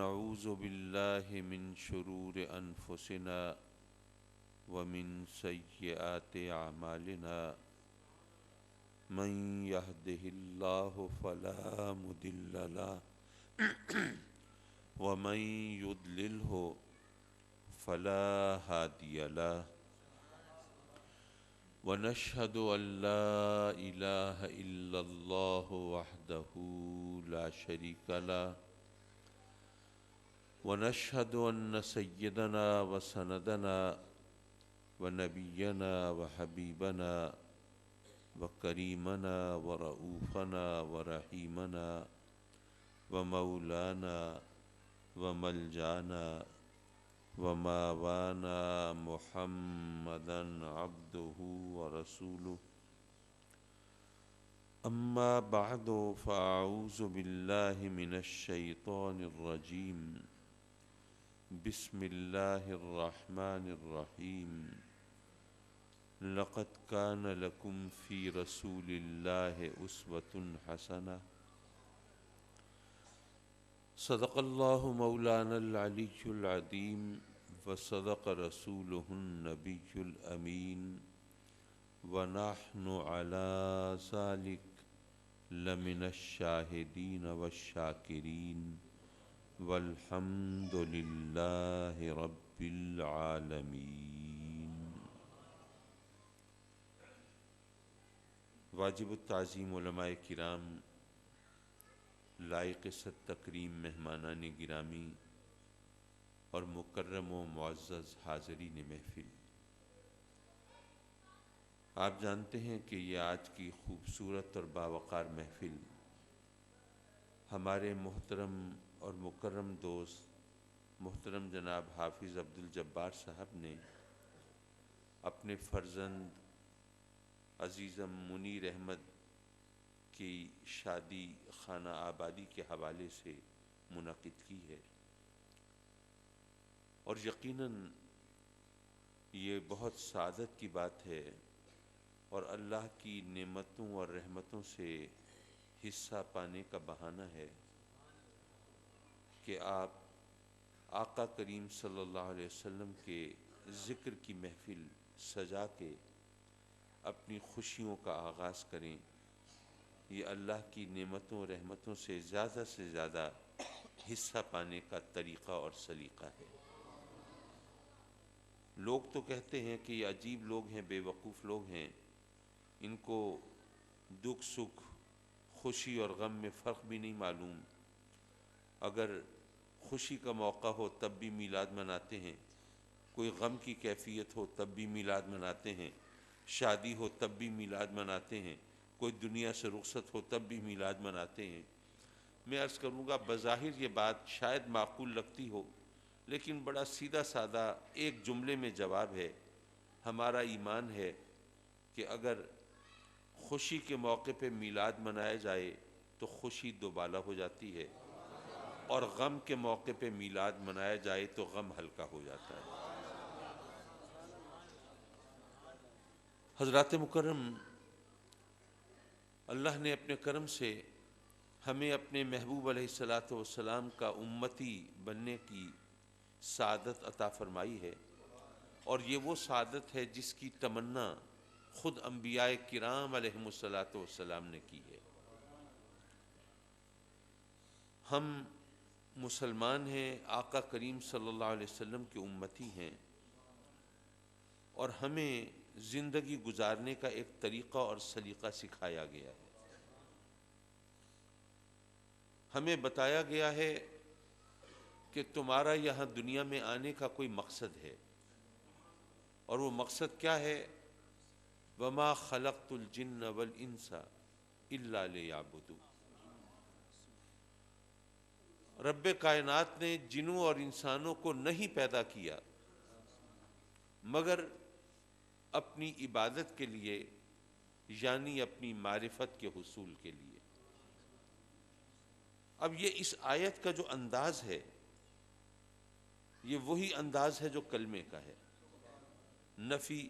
ونعوذ بالله من شرور أنفسنا ومن سيئات أعمالنا من يهده الله فلا مضل له ومن يضلله فلا هادي له ونشهد أن لا إله إلا الله وحده لا شريك له ونشهد أن سيدنا وسندنا ونبينا وحبيبنا وكريمنا ورؤوفنا ورحيمنا ومولانا وملجانا وماوانا محمدا عبده ورسوله أما بعد فأعوذ بالله من الشيطان الرجيم بسم الله الرحمن الرحيم لقد كان لكم في رسول الله أسوة حسنة صدق الله مولانا العلي العظيم وصدق رسوله النبي الأمين ونحن على ذلك لمن الشاهدين والشاكرين والحمد لله رب العالمين۔ واجب التعظیم علماء کرام، لائق صد تکریم مہمانان گرامی اور مکرم و معزز حاضرین محفل، آپ جانتے ہیں کہ یہ آج کی خوبصورت اور باوقار محفل ہمارے محترم اور مکرم دوست محترم جناب حافظ عبدالجبار صاحب نے اپنے فرزند عزیزم منیر احمد کی شادی خانہ آبادی کے حوالے سے منعقد کی ہے، اور یقیناً یہ بہت سعادت کی بات ہے اور اللہ کی نعمتوں اور رحمتوں سے حصہ پانے کا بہانہ ہے کہ آپ آقا کریم صلی اللہ علیہ وسلم کے ذکر کی محفل سجا کے اپنی خوشیوں کا آغاز کریں۔ یہ اللہ کی نعمتوں اور رحمتوں سے زیادہ حصہ پانے کا طریقہ اور سلیقہ ہے۔ لوگ تو کہتے ہیں کہ یہ عجیب لوگ ہیں، بے وقوف لوگ ہیں، ان کو دکھ سکھ خوشی اور غم میں فرق بھی نہیں معلوم، اگر خوشی کا موقع ہو تب بھی میلاد مناتے ہیں، کوئی غم کی کیفیت ہو تب بھی میلاد مناتے ہیں، شادی ہو تب بھی میلاد مناتے ہیں، کوئی دنیا سے رخصت ہو تب بھی میلاد مناتے ہیں۔ میں عرض کروں گا بظاہر یہ بات شاید معقول لگتی ہو، لیکن بڑا سیدھا سادہ ایک جملے میں جواب ہے۔ ہمارا ایمان ہے کہ اگر خوشی کے موقع پہ میلاد منایا جائے تو خوشی دوبالا ہو جاتی ہے، اور غم کے موقع پہ میلاد منایا جائے تو غم ہلکا ہو جاتا ہے۔ حضرات مکرم، اللہ نے اپنے کرم سے ہمیں اپنے محبوب علیہ السلام کا امتی بننے کی سعادت عطا فرمائی ہے، اور یہ وہ سعادت ہے جس کی تمنا خود انبیاء کرام علیہم السلام نے کی ہے۔ ہم مسلمان ہیں، آقا کریم صلی اللہ علیہ وسلم کے امتی ہیں، اور ہمیں زندگی گزارنے کا ایک طریقہ اور سلیقہ سکھایا گیا ہے۔ ہمیں بتایا گیا ہے کہ تمہارا یہاں دنیا میں آنے کا کوئی مقصد ہے، اور وہ مقصد کیا ہے؟ وَمَا خَلَقْتُ الْجِنَّ وَالْإِنسَ إِلَّا لِيَعْبُدُونِ۔ رب کائنات نے جنوں اور انسانوں کو نہیں پیدا کیا مگر اپنی عبادت کے لیے، یعنی اپنی معرفت کے حصول کے لیے۔ اب یہ اس آیت کا جو انداز ہے یہ وہی انداز ہے جو کلمے کا ہے، نفی،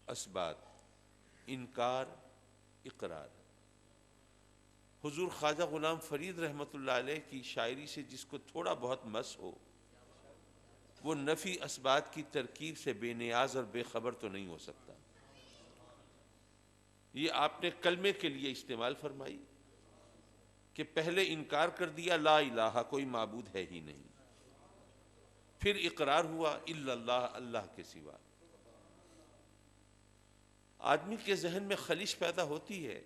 اثبات، انکار، اقرار۔ حضور خواجہ غلام فرید رحمۃ اللہ علیہ کی شاعری سے جس کو تھوڑا بہت مس ہو، وہ نفی اسبات کی ترکیب سے بے نیاز اور بے خبر تو نہیں ہو سکتا۔ یہ آپ نے کلمے کے لیے استعمال فرمائی کہ پہلے انکار کر دیا لا الہ کوئی معبود ہے ہی نہیں، پھر اقرار ہوا الا اللہ اللہ کے سوا۔ آدمی کے ذہن میں خلش پیدا ہوتی ہے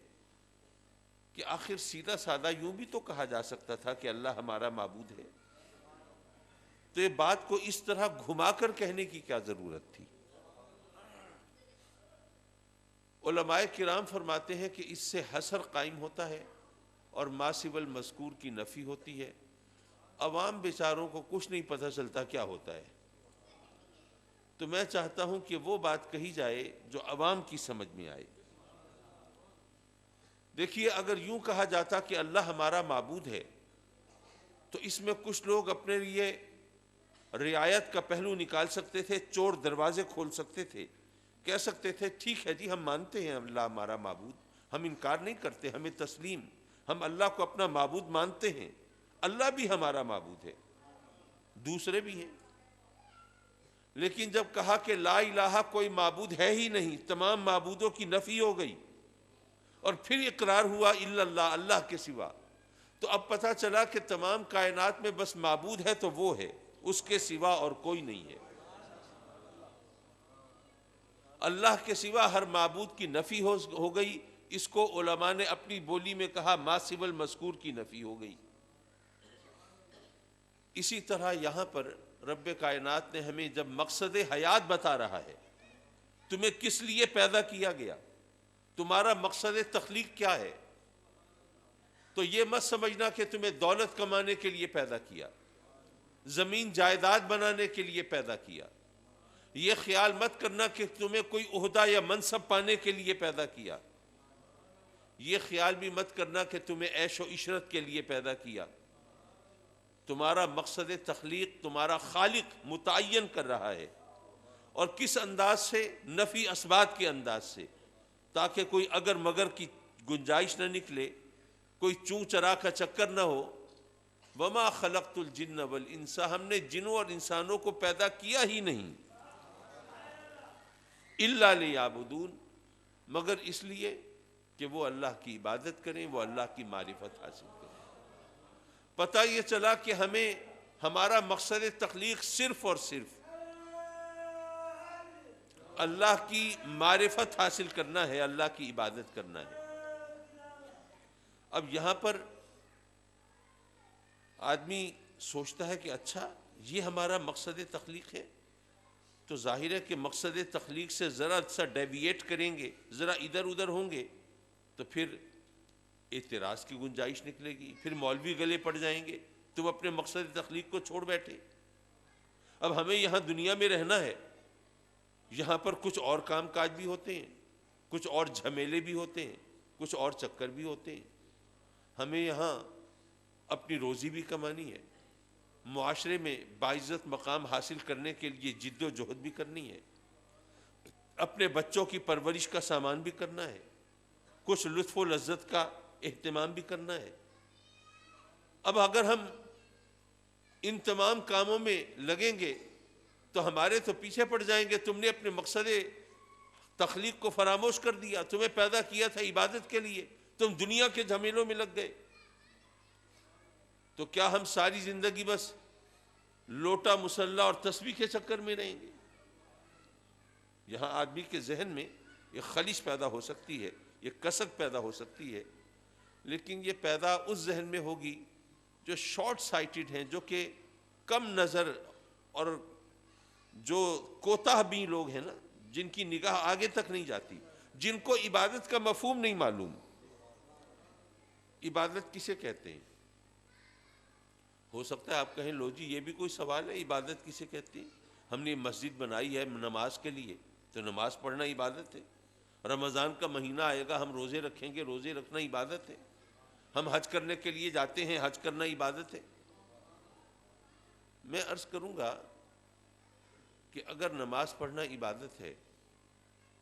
کہ آخر سیدھا سادہ یوں بھی تو کہا جا سکتا تھا کہ اللہ ہمارا معبود ہے، تو یہ بات کو اس طرح گھما کر کہنے کی کیا ضرورت تھی؟ علماء کرام فرماتے ہیں کہ اس سے حصر قائم ہوتا ہے اور ما سوى المذکور کی نفی ہوتی ہے۔ عوام بیچاروں کو کچھ نہیں پتہ چلتا کیا ہوتا ہے، تو میں چاہتا ہوں کہ وہ بات کہی جائے جو عوام کی سمجھ میں آئے۔ دیکھیے، اگر یوں کہا جاتا کہ اللہ ہمارا معبود ہے تو اس میں کچھ لوگ اپنے لیے رعایت کا پہلو نکال سکتے تھے، چور دروازے کھول سکتے تھے، کہہ سکتے تھے ٹھیک ہے جی ہم مانتے ہیں اللہ ہمارا معبود، ہم انکار نہیں کرتے، ہمیں تسلیم، ہم اللہ کو اپنا معبود مانتے ہیں، اللہ بھی ہمارا معبود ہے، دوسرے بھی ہیں۔ لیکن جب کہا کہ لا الہ کوئی معبود ہے ہی نہیں، تمام معبودوں کی نفی ہو گئی، اور پھر اقرار ہوا الا اللہ اللہ کے سوا، تو اب پتہ چلا کہ تمام کائنات میں بس معبود ہے تو وہ ہے، اس کے سوا اور کوئی نہیں ہے۔ اللہ کے سوا ہر معبود کی نفی ہو گئی، اس کو علماء نے اپنی بولی میں کہا ما سوى المذکور کی نفی ہو گئی۔ اسی طرح یہاں پر رب کائنات نے ہمیں جب مقصد حیات بتا رہا ہے، تمہیں کس لیے پیدا کیا گیا، تمہارا مقصد تخلیق کیا ہے، تو یہ مت سمجھنا کہ تمہیں دولت کمانے کے لیے پیدا کیا، زمین جائیداد بنانے کے لیے پیدا کیا، یہ خیال مت کرنا کہ تمہیں کوئی عہدہ یا منصب پانے کے لیے پیدا کیا، یہ خیال بھی مت کرنا کہ تمہیں عیش و عشرت کے لیے پیدا کیا۔ تمہارا مقصد تخلیق تمہارا خالق متعین کر رہا ہے، اور کس انداز سے؟ نفی اسبات کے انداز سے، تاکہ کوئی اگر مگر کی گنجائش نہ نکلے، کوئی چوں چرا کا چکر نہ ہو۔ وما خلقت الجن والانس، ہم نے جنوں اور انسانوں کو پیدا کیا ہی نہیں، الا لیعبدون، مگر اس لیے کہ وہ اللہ کی عبادت کریں، وہ اللہ کی معرفت حاصل کریں۔ پتہ یہ چلا کہ ہمیں ہمارا مقصد تخلیق صرف اور صرف اللہ کی معرفت حاصل کرنا ہے، اللہ کی عبادت کرنا ہے۔ اب یہاں پر آدمی سوچتا ہے کہ اچھا یہ ہمارا مقصد تخلیق ہے، تو ظاہر ہے کہ مقصد تخلیق سے ذرا سا ڈیویٹ کریں گے، ذرا ادھر ادھر ہوں گے، تو پھر اعتراض کی گنجائش نکلے گی، پھر مولوی گلے پڑ جائیں گے، تم اپنے مقصد تخلیق کو چھوڑ بیٹھے۔ اب ہمیں یہاں دنیا میں رہنا ہے، یہاں پر کچھ اور کام کاج بھی ہوتے ہیں، کچھ اور جھمیلے بھی ہوتے ہیں، کچھ اور چکر بھی ہوتے ہیں، ہمیں یہاں اپنی روزی بھی کمانی ہے، معاشرے میں باعزت مقام حاصل کرنے کے لیے جد و جہد بھی کرنی ہے، اپنے بچوں کی پرورش کا سامان بھی کرنا ہے، کچھ لطف و لذت کا اہتمام بھی کرنا ہے۔ اب اگر ہم ان تمام کاموں میں لگیں گے تو ہمارے تو پیچھے پڑ جائیں گے، تم نے اپنے مقصد تخلیق کو فراموش کر دیا، تمہیں پیدا کیا تھا عبادت کے لیے، تم دنیا کے جھمیلوں میں لگ گئے، تو کیا ہم ساری زندگی بس لوٹا مصلی اور تسبیح کے چکر میں رہیں گے؟ یہاں آدمی کے ذہن میں یہ خلش پیدا ہو سکتی ہے، یہ کسک پیدا ہو سکتی ہے، لیکن یہ پیدا اس ذہن میں ہوگی جو شارٹ سائٹڈ ہیں، جو کہ کم نظر اور جو کوتاہ بین لوگ ہیں نا، جن کی نگاہ آگے تک نہیں جاتی، جن کو عبادت کا مفہوم نہیں معلوم۔ عبادت کسے کہتے ہیں؟ ہو سکتا ہے آپ کہیں لو جی یہ بھی کوئی سوال ہے، عبادت کسے کہتے ہیں؟ ہم نے مسجد بنائی ہے نماز کے لیے، تو نماز پڑھنا عبادت ہے۔ رمضان کا مہینہ آئے گا، ہم روزے رکھیں گے، روزے رکھنا عبادت ہے۔ ہم حج کرنے کے لیے جاتے ہیں، حج کرنا عبادت ہے۔ میں عرض کروں گا کہ اگر نماز پڑھنا عبادت ہے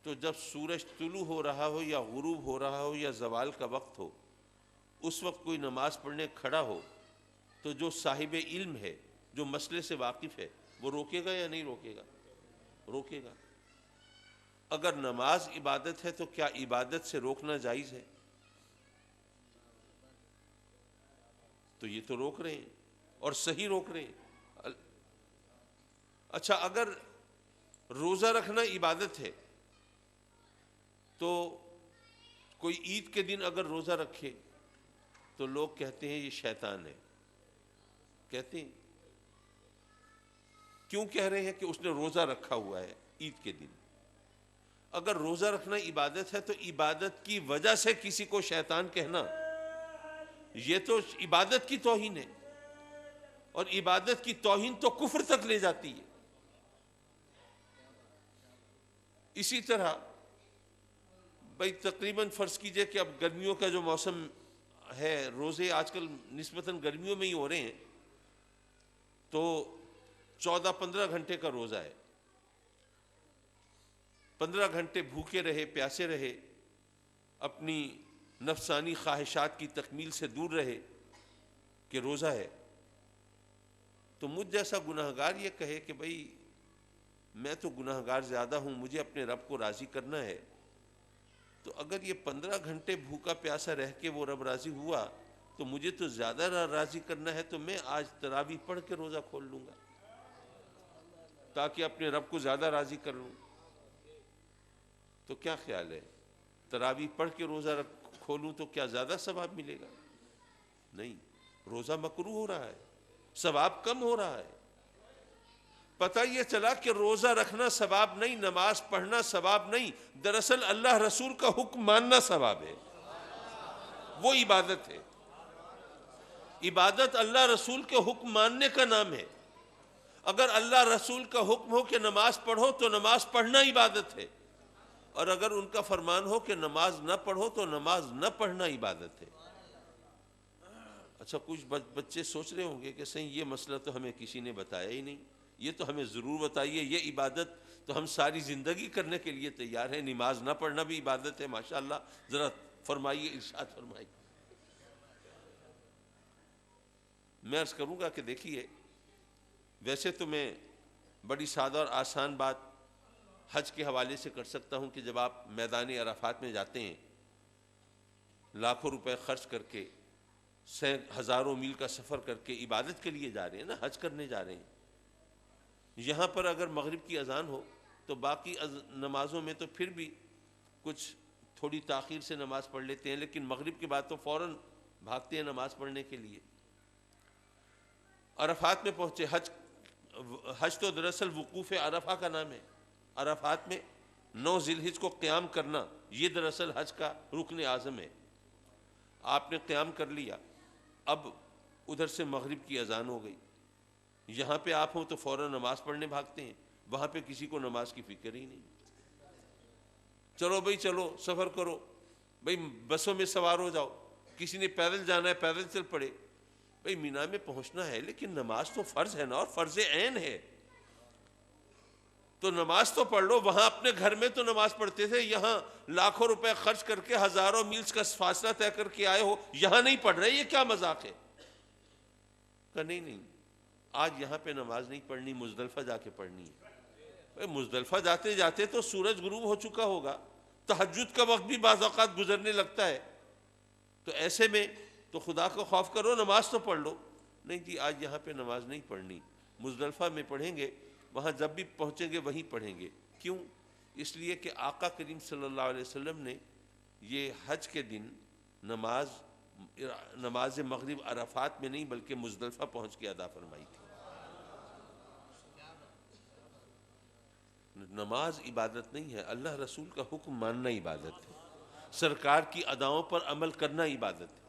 تو جب سورج طلوع ہو رہا ہو یا غروب ہو رہا ہو یا زوال کا وقت ہو، اس وقت کوئی نماز پڑھنے کھڑا ہو تو جو صاحب علم ہے، جو مسئلے سے واقف ہے، وہ روکے گا یا نہیں روکے گا؟ روکے گا۔ اگر نماز عبادت ہے تو کیا عبادت سے روکنا جائز ہے؟ تو یہ تو روک رہے ہیں اور صحیح روک رہے ہیں۔ اچھا، اگر روزہ رکھنا عبادت ہے تو کوئی عید کے دن اگر روزہ رکھے تو لوگ کہتے ہیں یہ شیطان ہے، کہتے ہیں۔ کیوں کہہ رہے ہیں؟ کہ اس نے روزہ رکھا ہوا ہے عید کے دن۔ اگر روزہ رکھنا عبادت ہے تو عبادت کی وجہ سے کسی کو شیطان کہنا، یہ تو عبادت کی توہین ہے، اور عبادت کی توہین تو کفر تک لے جاتی ہے۔ اسی طرح بھئی تقریباً فرض کیجئے کہ اب گرمیوں کا جو موسم ہے، روزے آج کل نسبتاً گرمیوں میں ہی ہو رہے ہیں، تو 14-15 گھنٹے کا روزہ ہے۔ 15 گھنٹے بھوکے رہے، پیاسے رہے، اپنی نفسانی خواہشات کی تکمیل سے دور رہے کہ روزہ ہے، تو مجھ جیسا گناہگار یہ کہے کہ بھئی میں تو گناہگار زیادہ ہوں، مجھے اپنے رب کو راضی کرنا ہے، تو اگر یہ 15 گھنٹے بھوکا پیاسا رہ کے وہ رب راضی ہوا تو مجھے تو زیادہ راضی کرنا ہے، تو میں آج تراویح پڑھ کے روزہ کھول لوں گا تاکہ اپنے رب کو زیادہ راضی کر لوں۔ تو کیا خیال ہے؟ تراویح پڑھ کے روزہ کھولوں تو کیا زیادہ ثواب ملے گا؟ نہیں، روزہ مکروہ ہو رہا ہے، ثواب کم ہو رہا ہے۔ پتہ یہ چلا کہ روزہ رکھنا ثواب نہیں، نماز پڑھنا ثواب نہیں، دراصل اللہ رسول کا حکم ماننا ثواب ہے، وہ عبادت ہے۔ عبادت اللہ رسول کے حکم ماننے کا نام ہے۔ اگر اللہ رسول کا حکم ہو کہ نماز پڑھو تو نماز پڑھنا عبادت ہے، اور اگر ان کا فرمان ہو کہ نماز نہ پڑھو تو نماز نہ پڑھنا عبادت ہے۔ اچھا، کچھ بچے سوچ رہے ہوں گے کہ صحیح یہ مسئلہ تو ہمیں کسی نے بتایا ہی نہیں، یہ تو ہمیں ضرور بتائیے، یہ عبادت تو ہم ساری زندگی کرنے کے لیے تیار ہیں، نماز نہ پڑھنا بھی عبادت ہے، ماشاءاللہ، ذرا فرمائیے، ارشاد فرمائیے۔ میں عرض کروں گا کہ دیکھیے، ویسے تو میں بڑی سادہ اور آسان بات حج کے حوالے سے کر سکتا ہوں کہ جب آپ میدان عرفات میں جاتے ہیں، لاکھوں روپے خرچ کر کے، ہزاروں میل کا سفر کر کے عبادت کے لیے جا رہے ہیں نا، حج کرنے جا رہے ہیں، یہاں پر اگر مغرب کی اذان ہو تو باقی نمازوں میں تو پھر بھی کچھ تھوڑی تاخیر سے نماز پڑھ لیتے ہیں، لیکن مغرب کے بعد تو فوراً بھاگتے ہیں نماز پڑھنے کے لیے۔ عرفات میں پہنچے، حج تو دراصل وقوف عرفہ کا نام ہے۔ عرفات میں 9 ذی الحجہ کو قیام کرنا، یہ دراصل حج کا رکن اعظم ہے۔ آپ نے قیام کر لیا، اب ادھر سے مغرب کی اذان ہو گئی، یہاں پہ آپ ہوں تو فوراً نماز پڑھنے بھاگتے ہیں، وہاں پہ کسی کو نماز کی فکر ہی نہیں۔ چلو بھائی، چلو سفر کرو بھائی، بسوں میں سوار ہو جاؤ، کسی نے پیدل جانا ہے پیدل چل پڑے۔ بھائی مینا میں پہنچنا ہے لیکن نماز تو فرض ہے نا، اور فرض عین ہے، تو نماز تو پڑھ لو۔ وہاں اپنے گھر میں تو نماز پڑھتے تھے، یہاں لاکھوں روپے خرچ کر کے ہزاروں میلز کا فاصلہ طے کر کے آئے ہو، یہاں نہیں پڑھ رہے، یہ کیا مذاق ہے؟ کہ نہیں، آج یہاں پہ نماز نہیں پڑھنی، مزدلفہ جا کے پڑھنی ہے۔ مزدلفہ جاتے جاتے تو سورج غروب ہو چکا ہوگا، تہجد کا وقت بھی بعض اوقات گزرنے لگتا ہے، تو ایسے میں تو خدا کو خوف کرو، نماز تو پڑھ لو۔ نہیں جی، آج یہاں پہ نماز نہیں پڑھنی، مزدلفہ میں پڑھیں گے، وہاں جب بھی پہنچیں گے وہیں پڑھیں گے۔ کیوں؟ اس لیے کہ آقا کریم صلی اللہ علیہ وسلم نے یہ حج کے دن نماز مغرب عرفات میں نہیں بلکہ مزدلفہ پہنچ کے ادا فرمائی تھی۔ نماز عبادت نہیں ہے، اللہ رسول کا حکم ماننا عبادت ہے، سرکار کی اداؤں پر عمل کرنا عبادت ہے۔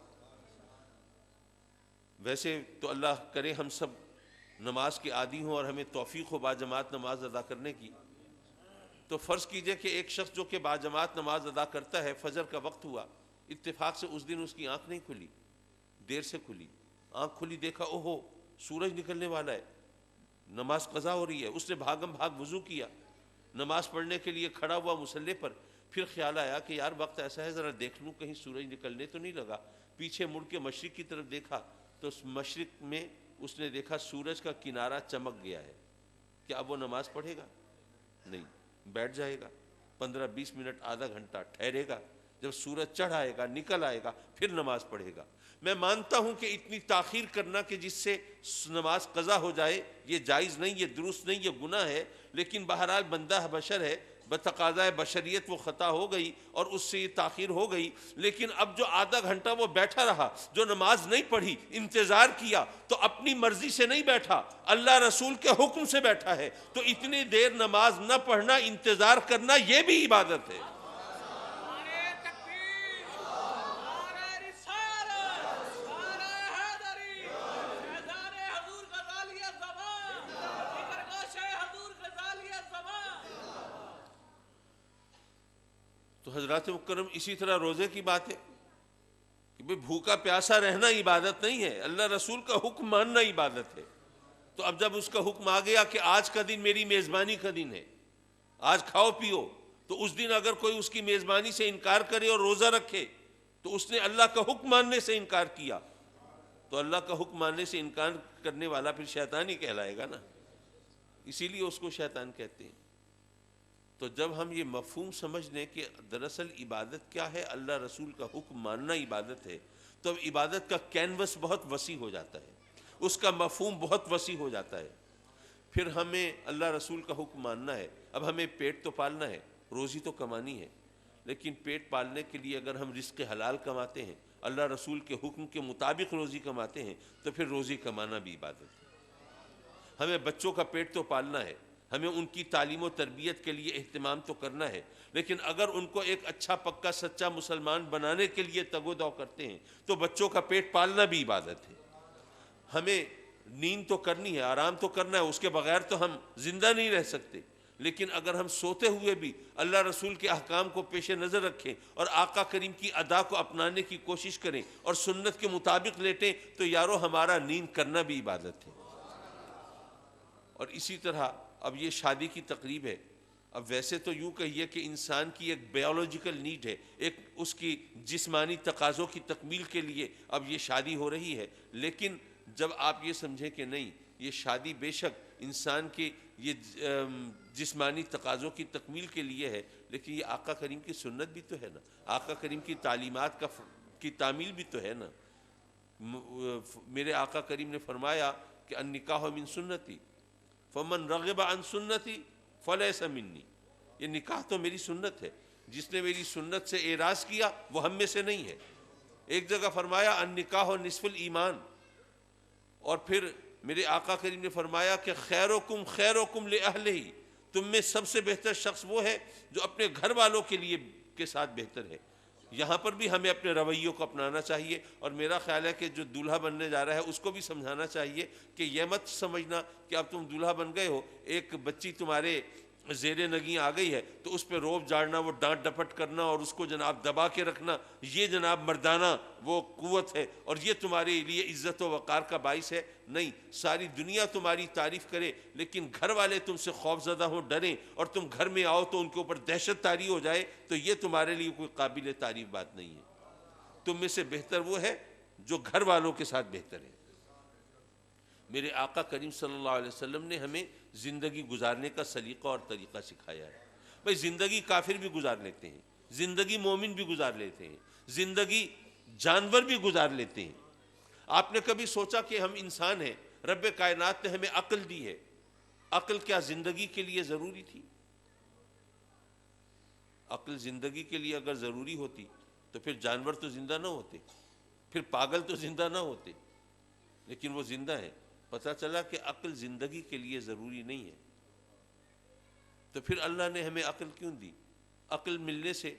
ویسے تو اللہ کرے ہم سب نماز کے عادی ہوں اور ہمیں توفیق ہو باجماعت نماز ادا کرنے کی، تو فرض کیجئے کہ ایک شخص جو کہ باجماعت نماز ادا کرتا ہے، فجر کا وقت ہوا، اتفاق سے اس دن اس کی آنکھ نہیں کھلی، دیر سے کھلی، آنکھ کھلی، دیکھا اوہو سورج نکلنے والا ہے، نماز قضا ہو رہی ہے، اس نے بھاگم بھاگ وضو کیا، نماز پڑھنے کے لیے کھڑا ہوا مصلی پر، پھر خیال آیا کہ یار وقت ایسا ہے ذرا دیکھ لوں کہیں سورج نکلنے تو نہیں لگا، پیچھے مڑ کے مشرق کی طرف دیکھا تو اس مشرق میں اس نے دیکھا سورج کا کنارہ چمک گیا ہے. کیا اب وہ نماز پڑھے گا؟ نہیں، بیٹھ جائے گا 15-20 منٹ، آدھا گھنٹہ ٹھہرے گا، جب سورج چڑھ آئے گا، نکل آئے گا، پھر نماز پڑھے گا. میں مانتا ہوں کہ اتنی تاخیر کرنا کہ جس سے نماز قضا ہو جائے یہ جائز نہیں، یہ درست نہیں، یہ گناہ ہے. لیکن بہرحال بندہ بشر ہے، بتقاضۂ بشریت وہ خطا ہو گئی اور اس سے یہ تاخیر ہو گئی. لیکن اب جو آدھا گھنٹہ وہ بیٹھا رہا، جو نماز نہیں پڑھی، انتظار کیا، تو اپنی مرضی سے نہیں بیٹھا، اللہ رسول کے حکم سے بیٹھا ہے. تو اتنی دیر نماز نہ پڑھنا، انتظار کرنا، یہ بھی عبادت ہے. تو حضرات مکرم اسی طرح روزے کی بات ہے کہ بھئی بھوکا پیاسا رہنا عبادت نہیں ہے، اللہ رسول کا حکم ماننا عبادت ہے. تو اب جب اس کا حکم آ گیا کہ آج کا دن میری میزبانی کا دن ہے، آج کھاؤ پیو، تو اس دن اگر کوئی اس کی میزبانی سے انکار کرے اور روزہ رکھے تو اس نے اللہ کا حکم ماننے سے انکار کیا. تو اللہ کا حکم ماننے سے انکار کرنے والا پھر شیطان ہی کہلائے گا نا، اسی لیے اس کو شیطان کہتے ہیں. تو جب ہم یہ مفہوم سمجھ لیں کہ دراصل عبادت کیا ہے، اللہ رسول کا حکم ماننا عبادت ہے، تو اب عبادت کا کینوس بہت وسیع ہو جاتا ہے، اس کا مفہوم بہت وسیع ہو جاتا ہے. پھر ہمیں اللہ رسول کا حکم ماننا ہے. اب ہمیں پیٹ تو پالنا ہے، روزی تو کمانی ہے، لیکن پیٹ پالنے کے لیے اگر ہم رزق حلال کماتے ہیں، اللہ رسول کے حکم کے مطابق روزی کماتے ہیں، تو پھر روزی کمانا بھی عبادت ہے. ہمیں بچوں کا پیٹ تو پالنا ہے، ہمیں ان کی تعلیم و تربیت کے لیے اہتمام تو کرنا ہے، لیکن اگر ان کو ایک اچھا پکا سچا مسلمان بنانے کے لیے تگ و دو کرتے ہیں تو بچوں کا پیٹ پالنا بھی عبادت ہے. ہمیں نیند تو کرنی ہے، آرام تو کرنا ہے، اس کے بغیر تو ہم زندہ نہیں رہ سکتے. لیکن اگر ہم سوتے ہوئے بھی اللہ رسول کے احکام کو پیش نظر رکھیں اور آقا کریم کی ادا کو اپنانے کی کوشش کریں اور سنت کے مطابق لیٹیں، تو یارو ہمارا نیند کرنا بھی عبادت ہے. اور اسی طرح اب یہ شادی کی تقریب ہے. اب ویسے تو یوں کہیے کہ انسان کی ایک بیولوجیکل نیڈ ہے، ایک اس کی جسمانی تقاضوں کی تکمیل کے لیے اب یہ شادی ہو رہی ہے. لیکن جب آپ یہ سمجھیں کہ نہیں، یہ شادی بے شک انسان کے یہ جسمانی تقاضوں کی تکمیل کے لیے ہے، لیکن یہ آقا کریم کی سنت بھی تو ہے نا، آقا کریم کی تعلیمات کی تعمیل بھی تو ہے نا. میرے آقا کریم نے فرمایا کہ النکاح من سنتی فمن رغب عن سنتی فلیس منی. یہ نکاح تو میری سنت ہے، جس نے میری سنت سے اعراض کیا وہ ہم میں سے نہیں ہے. ایک جگہ فرمایا النکاح نصف الایمان، اور پھر میرے آقا کریم نے فرمایا کہ خیرکم خیرکم لأہلہ، تم میں سب سے بہتر شخص وہ ہے جو اپنے گھر والوں کے لیے کے ساتھ بہتر ہے. یہاں پر بھی ہمیں اپنے رویوں کو اپنانا چاہیے، اور میرا خیال ہے کہ جو دولہا بننے جا رہا ہے اس کو بھی سمجھانا چاہیے کہ یہ مت سمجھنا کہ اب تم دولہا بن گئے ہو، ایک بچی تمہارے زیر نگیں آ گئی ہے تو اس پہ روب جاڑنا، وہ ڈانٹ ڈپٹ کرنا اور اس کو جناب دبا کے رکھنا، یہ جناب مردانہ وہ قوت ہے اور یہ تمہارے لیے عزت و وقار کا باعث ہے. نہیں، ساری دنیا تمہاری تعریف کرے لیکن گھر والے تم سے خوف زدہ ہوں، ڈریں، اور تم گھر میں آؤ تو ان کے اوپر دہشت طاری ہو جائے، تو یہ تمہارے لیے کوئی قابل تعریف بات نہیں ہے. تم میں سے بہتر وہ ہے جو گھر والوں کے ساتھ بہتر ہے. میرے آقا کریم صلی اللہ علیہ وسلم نے ہمیں زندگی گزارنے کا سلیقہ اور طریقہ سکھایا ہے. بھئی زندگی کافر بھی گزار لیتے ہیں، زندگی مومن بھی گزار لیتے ہیں، زندگی جانور بھی گزار لیتے ہیں. آپ نے کبھی سوچا کہ ہم انسان ہیں، رب کائنات نے ہمیں عقل دی ہے، عقل کیا زندگی کے لیے ضروری تھی؟ عقل زندگی کے لیے اگر ضروری ہوتی تو پھر جانور تو زندہ نہ ہوتے، پھر پاگل تو زندہ نہ ہوتے، لیکن وہ زندہ ہیں. پتہ چلا کہ عقل زندگی کے لیے ضروری نہیں ہے. تو پھر اللہ نے ہمیں عقل کیوں دی؟ عقل ملنے سے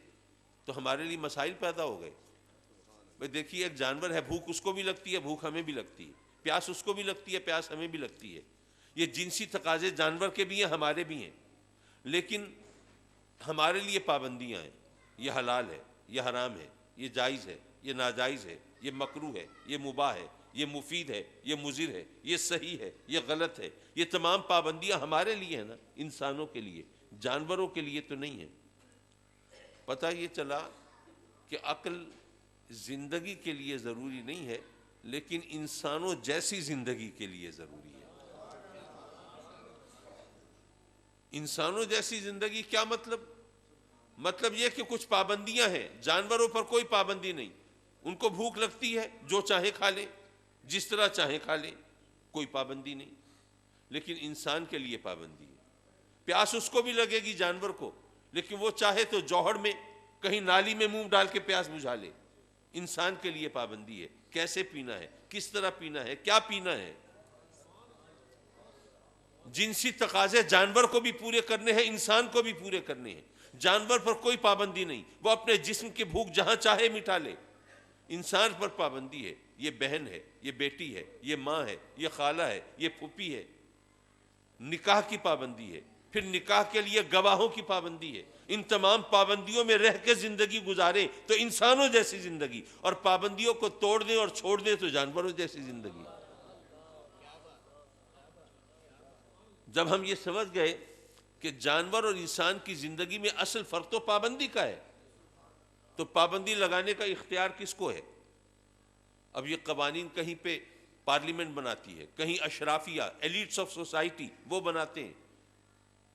تو ہمارے لیے مسائل پیدا ہو گئے. بھئی دیکھیے، ایک جانور ہے، بھوک اس کو بھی لگتی ہے، بھوک ہمیں بھی لگتی ہے، پیاس اس کو بھی لگتی ہے، پیاس ہمیں بھی لگتی ہے. یہ جنسی تقاضے جانور کے بھی ہیں، ہمارے بھی ہیں، لیکن ہمارے لیے پابندیاں ہیں. یہ حلال ہے، یہ حرام ہے، یہ جائز ہے، یہ ناجائز ہے، یہ مکروہ ہے، یہ مباح ہے، یہ مفید ہے، یہ مضر ہے، یہ صحیح ہے، یہ غلط ہے. یہ تمام پابندیاں ہمارے لیے ہیں نا، انسانوں کے لیے، جانوروں کے لیے تو نہیں ہیں. پتہ یہ چلا کہ عقل زندگی کے لیے ضروری نہیں ہے، لیکن انسانوں جیسی زندگی کے لیے ضروری ہے۔ انسانوں جیسی زندگی کیا مطلب؟ مطلب یہ کہ کچھ پابندیاں ہیں، جانوروں پر کوئی پابندی نہیں، ان کو بھوک لگتی ہے جو چاہے کھا لیں، جس طرح چاہے کھا لیں، کوئی پابندی نہیں۔ لیکن انسان کے لیے پابندی ہے، پیاس اس کو بھی لگے گی جانور کو، لیکن وہ چاہے تو جوہر میں کہیں نالی میں منہ ڈال کے پیاس بجھا لے۔ انسان کے لیے پابندی ہے، کیسے پینا ہے، کس طرح پینا ہے، کیا پینا ہے۔ جنسی تقاضے جانور کو بھی پورے کرنے ہیں، انسان کو بھی پورے کرنے ہیں۔ جانور پر کوئی پابندی نہیں، وہ اپنے جسم کی بھوک جہاں چاہے مٹا لے۔ انسان پر پابندی ہے، یہ بہن ہے، یہ بیٹی ہے، یہ ماں ہے، یہ خالہ ہے، یہ پھوپھی ہے۔ نکاح کی پابندی ہے، پھر نکاح کے لیے گواہوں کی پابندی ہے۔ ان تمام پابندیوں میں رہ کے زندگی گزارے تو انسانوں جیسی زندگی، اور پابندیوں کو توڑ دیں اور چھوڑ دیں تو جانوروں جیسی زندگی۔ جب ہم یہ سمجھ گئے کہ جانور اور انسان کی زندگی میں اصل فرق تو پابندی کا ہے، تو پابندی لگانے کا اختیار کس کو ہے؟ اب یہ قوانین کہیں پہ پارلیمنٹ بناتی ہے، کہیں اشرافیہ ایلیٹس آف سوسائٹی وہ بناتے ہیں،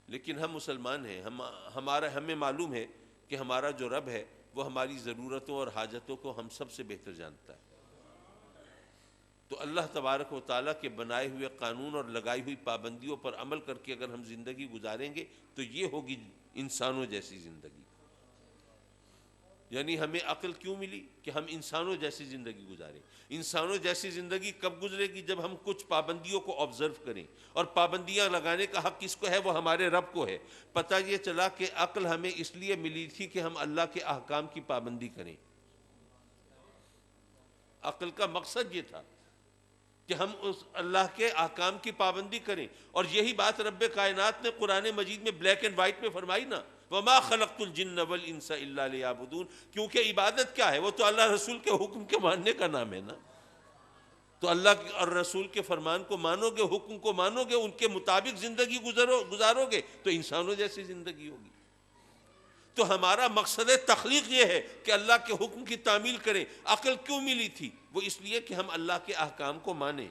لیکن ہم مسلمان ہیں، ہمیں معلوم ہے کہ ہمارا جو رب ہے وہ ہماری ضرورتوں اور حاجتوں کو ہم سب سے بہتر جانتا ہے۔ تو اللہ تبارک و تعالیٰ کے بنائے ہوئے قانون اور لگائی ہوئی پابندیوں پر عمل کر کے اگر ہم زندگی گزاریں گے تو یہ ہوگی انسانوں جیسی زندگی۔ یعنی ہمیں عقل کیوں ملی؟ کہ ہم انسانوں جیسی زندگی گزاریں۔ انسانوں جیسی زندگی کب گزرے گی؟ جب ہم کچھ پابندیوں کو آبزرو کریں، اور پابندیاں لگانے کا حق کس کو ہے؟ وہ ہمارے رب کو ہے۔ پتہ یہ چلا کہ عقل ہمیں اس لیے ملی تھی کہ ہم اللہ کے احکام کی پابندی کریں۔ عقل کا مقصد یہ تھا کہ ہم اس اللہ کے احکام کی پابندی کریں، اور یہی بات رب کائنات نے قرآن مجید میں بلیک اینڈ وائٹ میں فرمائی نا، وَمَا خَلَقْتُ الْجِنَّ وَالْإِنسَ إِلَّا لِيَعْبُدُونَ۔ کیونکہ عبادت کیا ہے؟ وہ تو اللہ رسول کے حکم کے ماننے کا نام ہے نا۔ تو اللہ اور رسول کے فرمان کو مانو گے، حکم کو مانو گے، ان کے مطابق زندگی گزارو گے تو انسانوں جیسی زندگی ہوگی۔ تو ہمارا مقصد تخلیق یہ ہے کہ اللہ کے حکم کی تعمیل کریں۔ عقل کیوں ملی تھی؟ وہ اس لیے کہ ہم اللہ کے احکام کو مانیں۔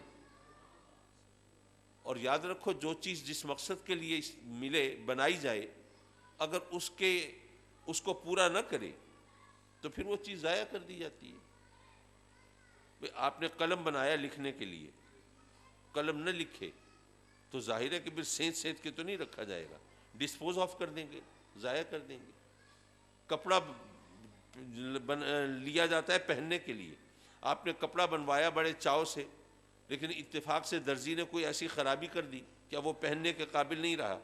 اور یاد رکھو، جو چیز جس مقصد کے لیے ملے، بنائی جائے، اگر اس کو پورا نہ کرے تو پھر وہ چیز ضائع کر دی جاتی ہے۔ آپ نے قلم بنایا لکھنے کے لیے، قلم نہ لکھے تو ظاہر ہے کہ پھر سینت کے تو نہیں رکھا جائے گا، ڈسپوز آف کر دیں گے، ضائع کر دیں گے۔ کپڑا لیا جاتا ہے پہننے کے لیے، آپ نے کپڑا بنوایا بڑے چاؤ سے، لیکن اتفاق سے درزی نے کوئی ایسی خرابی کر دی کہ وہ پہننے کے قابل نہیں رہا،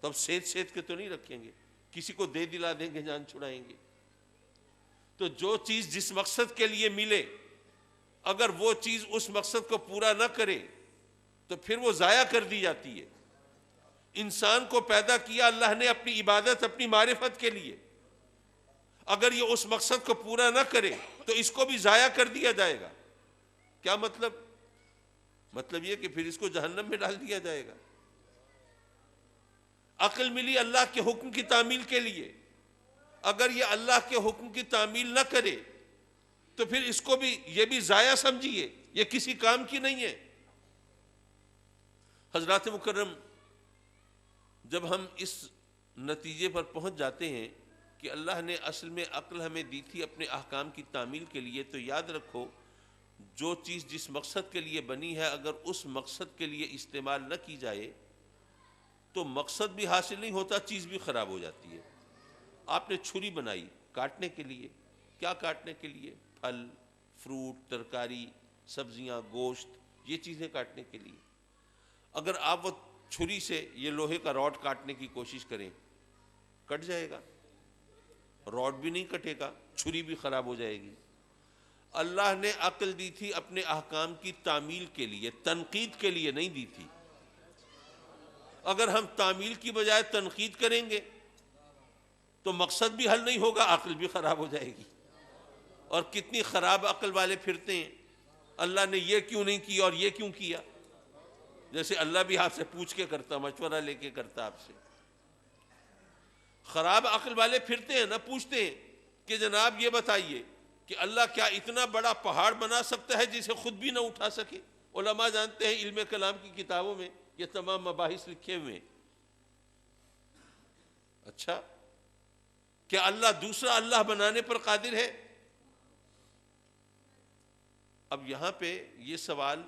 تو اب سینت کے تو نہیں رکھیں گے، کسی کو دے دلا دیں گے، جان چھڑائیں گے۔ تو جو چیز جس مقصد کے لیے ملے، اگر وہ چیز اس مقصد کو پورا نہ کرے تو پھر وہ ضائع کر دی جاتی ہے۔ انسان کو پیدا کیا اللہ نے اپنی عبادت، اپنی معرفت کے لیے، اگر یہ اس مقصد کو پورا نہ کرے تو اس کو بھی ضائع کر دیا جائے گا۔ کیا مطلب؟ مطلب یہ کہ پھر اس کو جہنم میں ڈال دیا جائے گا۔ عقل ملی اللہ کے حکم کی تعمیل کے لیے، اگر یہ اللہ کے حکم کی تعمیل نہ کرے تو پھر اس کو بھی، یہ بھی ضائع سمجھیے، یہ کسی کام کی نہیں ہے۔ حضرات مکرم، جب ہم اس نتیجے پر پہنچ جاتے ہیں کہ اللہ نے اصل میں عقل ہمیں دی تھی اپنے احکام کی تعمیل کے لیے، تو یاد رکھو جو چیز جس مقصد کے لیے بنی ہے اگر اس مقصد کے لیے استعمال نہ کی جائے تو مقصد بھی حاصل نہیں ہوتا، چیز بھی خراب ہو جاتی ہے۔ آپ نے چھری بنائی کاٹنے کے لیے، کیا کاٹنے کے لیے؟ پھل، فروٹ، ترکاری، سبزیاں، گوشت، یہ چیزیں کاٹنے کے لیے۔ اگر آپ وہ چھری سے یہ لوہے کا راڈ کاٹنے کی کوشش کریں، کٹ جائے گا، راڈ بھی نہیں کٹے گا، چھری بھی خراب ہو جائے گی۔ اللہ نے عقل دی تھی اپنے احکام کی تعمیل کے لیے، تنقید کے لیے نہیں دی تھی۔ اگر ہم تعمیل کی بجائے تنقید کریں گے تو مقصد بھی حل نہیں ہوگا، عقل بھی خراب ہو جائے گی۔ اور کتنی خراب عقل والے پھرتے ہیں، اللہ نے یہ کیوں نہیں کیا اور یہ کیوں کیا، جیسے اللہ بھی آپ سے پوچھ کے کرتا، مشورہ لے کے کرتا آپ سے۔ خراب عقل والے پھرتے ہیں نہ، پوچھتے ہیں کہ جناب یہ بتائیے کہ اللہ کیا اتنا بڑا پہاڑ بنا سکتا ہے جسے خود بھی نہ اٹھا سکے؟ علماء جانتے ہیں علم کلام کی کتابوں میں یہ تمام مباحث لکھے ہوئے ہیں۔ اچھا، کیا اللہ دوسرا اللہ بنانے پر قادر ہے؟ اب یہاں پہ یہ سوال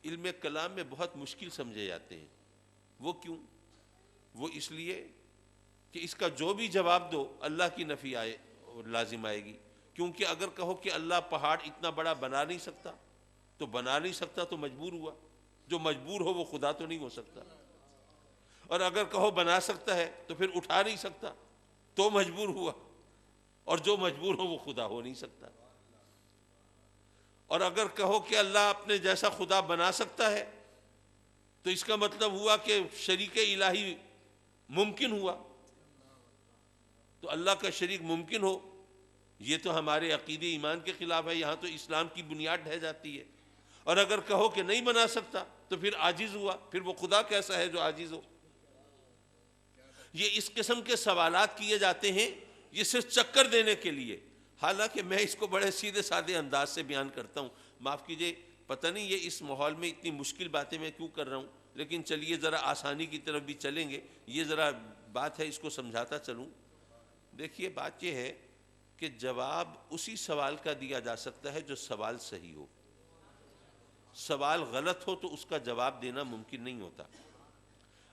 علم کلام میں بہت مشکل سمجھے جاتے ہیں۔ وہ کیوں؟ وہ اس لیے کہ اس کا جو بھی جواب دو اللہ کی نفی آئے لازم آئے گی، کیونکہ اگر کہو کہ اللہ پہاڑ اتنا بڑا بنا نہیں سکتا تو بنا نہیں سکتا تو مجبور ہوا، جو مجبور ہو وہ خدا تو نہیں ہو سکتا، اور اگر کہو بنا سکتا ہے تو پھر اٹھا نہیں سکتا تو مجبور ہوا، اور جو مجبور ہو وہ خدا ہو نہیں سکتا۔ اور اگر کہو کہ اللہ اپنے جیسا خدا بنا سکتا ہے تو اس کا مطلب ہوا کہ شریک الہی ممکن ہوا، تو اللہ کا شریک ممکن ہو یہ تو ہمارے عقیدے ایمان کے خلاف ہے، یہاں تو اسلام کی بنیاد ڈھہ جاتی ہے۔ اور اگر کہو کہ نہیں بنا سکتا تو پھر عاجز ہوا، پھر وہ خدا کیسا ہے جو عاجز ہو؟ یہ اس قسم کے سوالات کیے جاتے ہیں یہ صرف چکر دینے کے لیے، حالانکہ میں اس کو بڑے سیدھے سادے انداز سے بیان کرتا ہوں۔ معاف کیجئے، پتہ نہیں یہ اس ماحول میں اتنی مشکل باتیں میں کیوں کر رہا ہوں، لیکن چلیے ذرا آسانی کی طرف بھی چلیں گے، یہ ذرا بات ہے اس کو سمجھاتا چلوں۔ دیکھیے بات یہ ہے کہ جواب اسی سوال کا دیا جا سکتا ہے جو سوال صحیح ہو، سوال غلط ہو تو اس کا جواب دینا ممکن نہیں ہوتا۔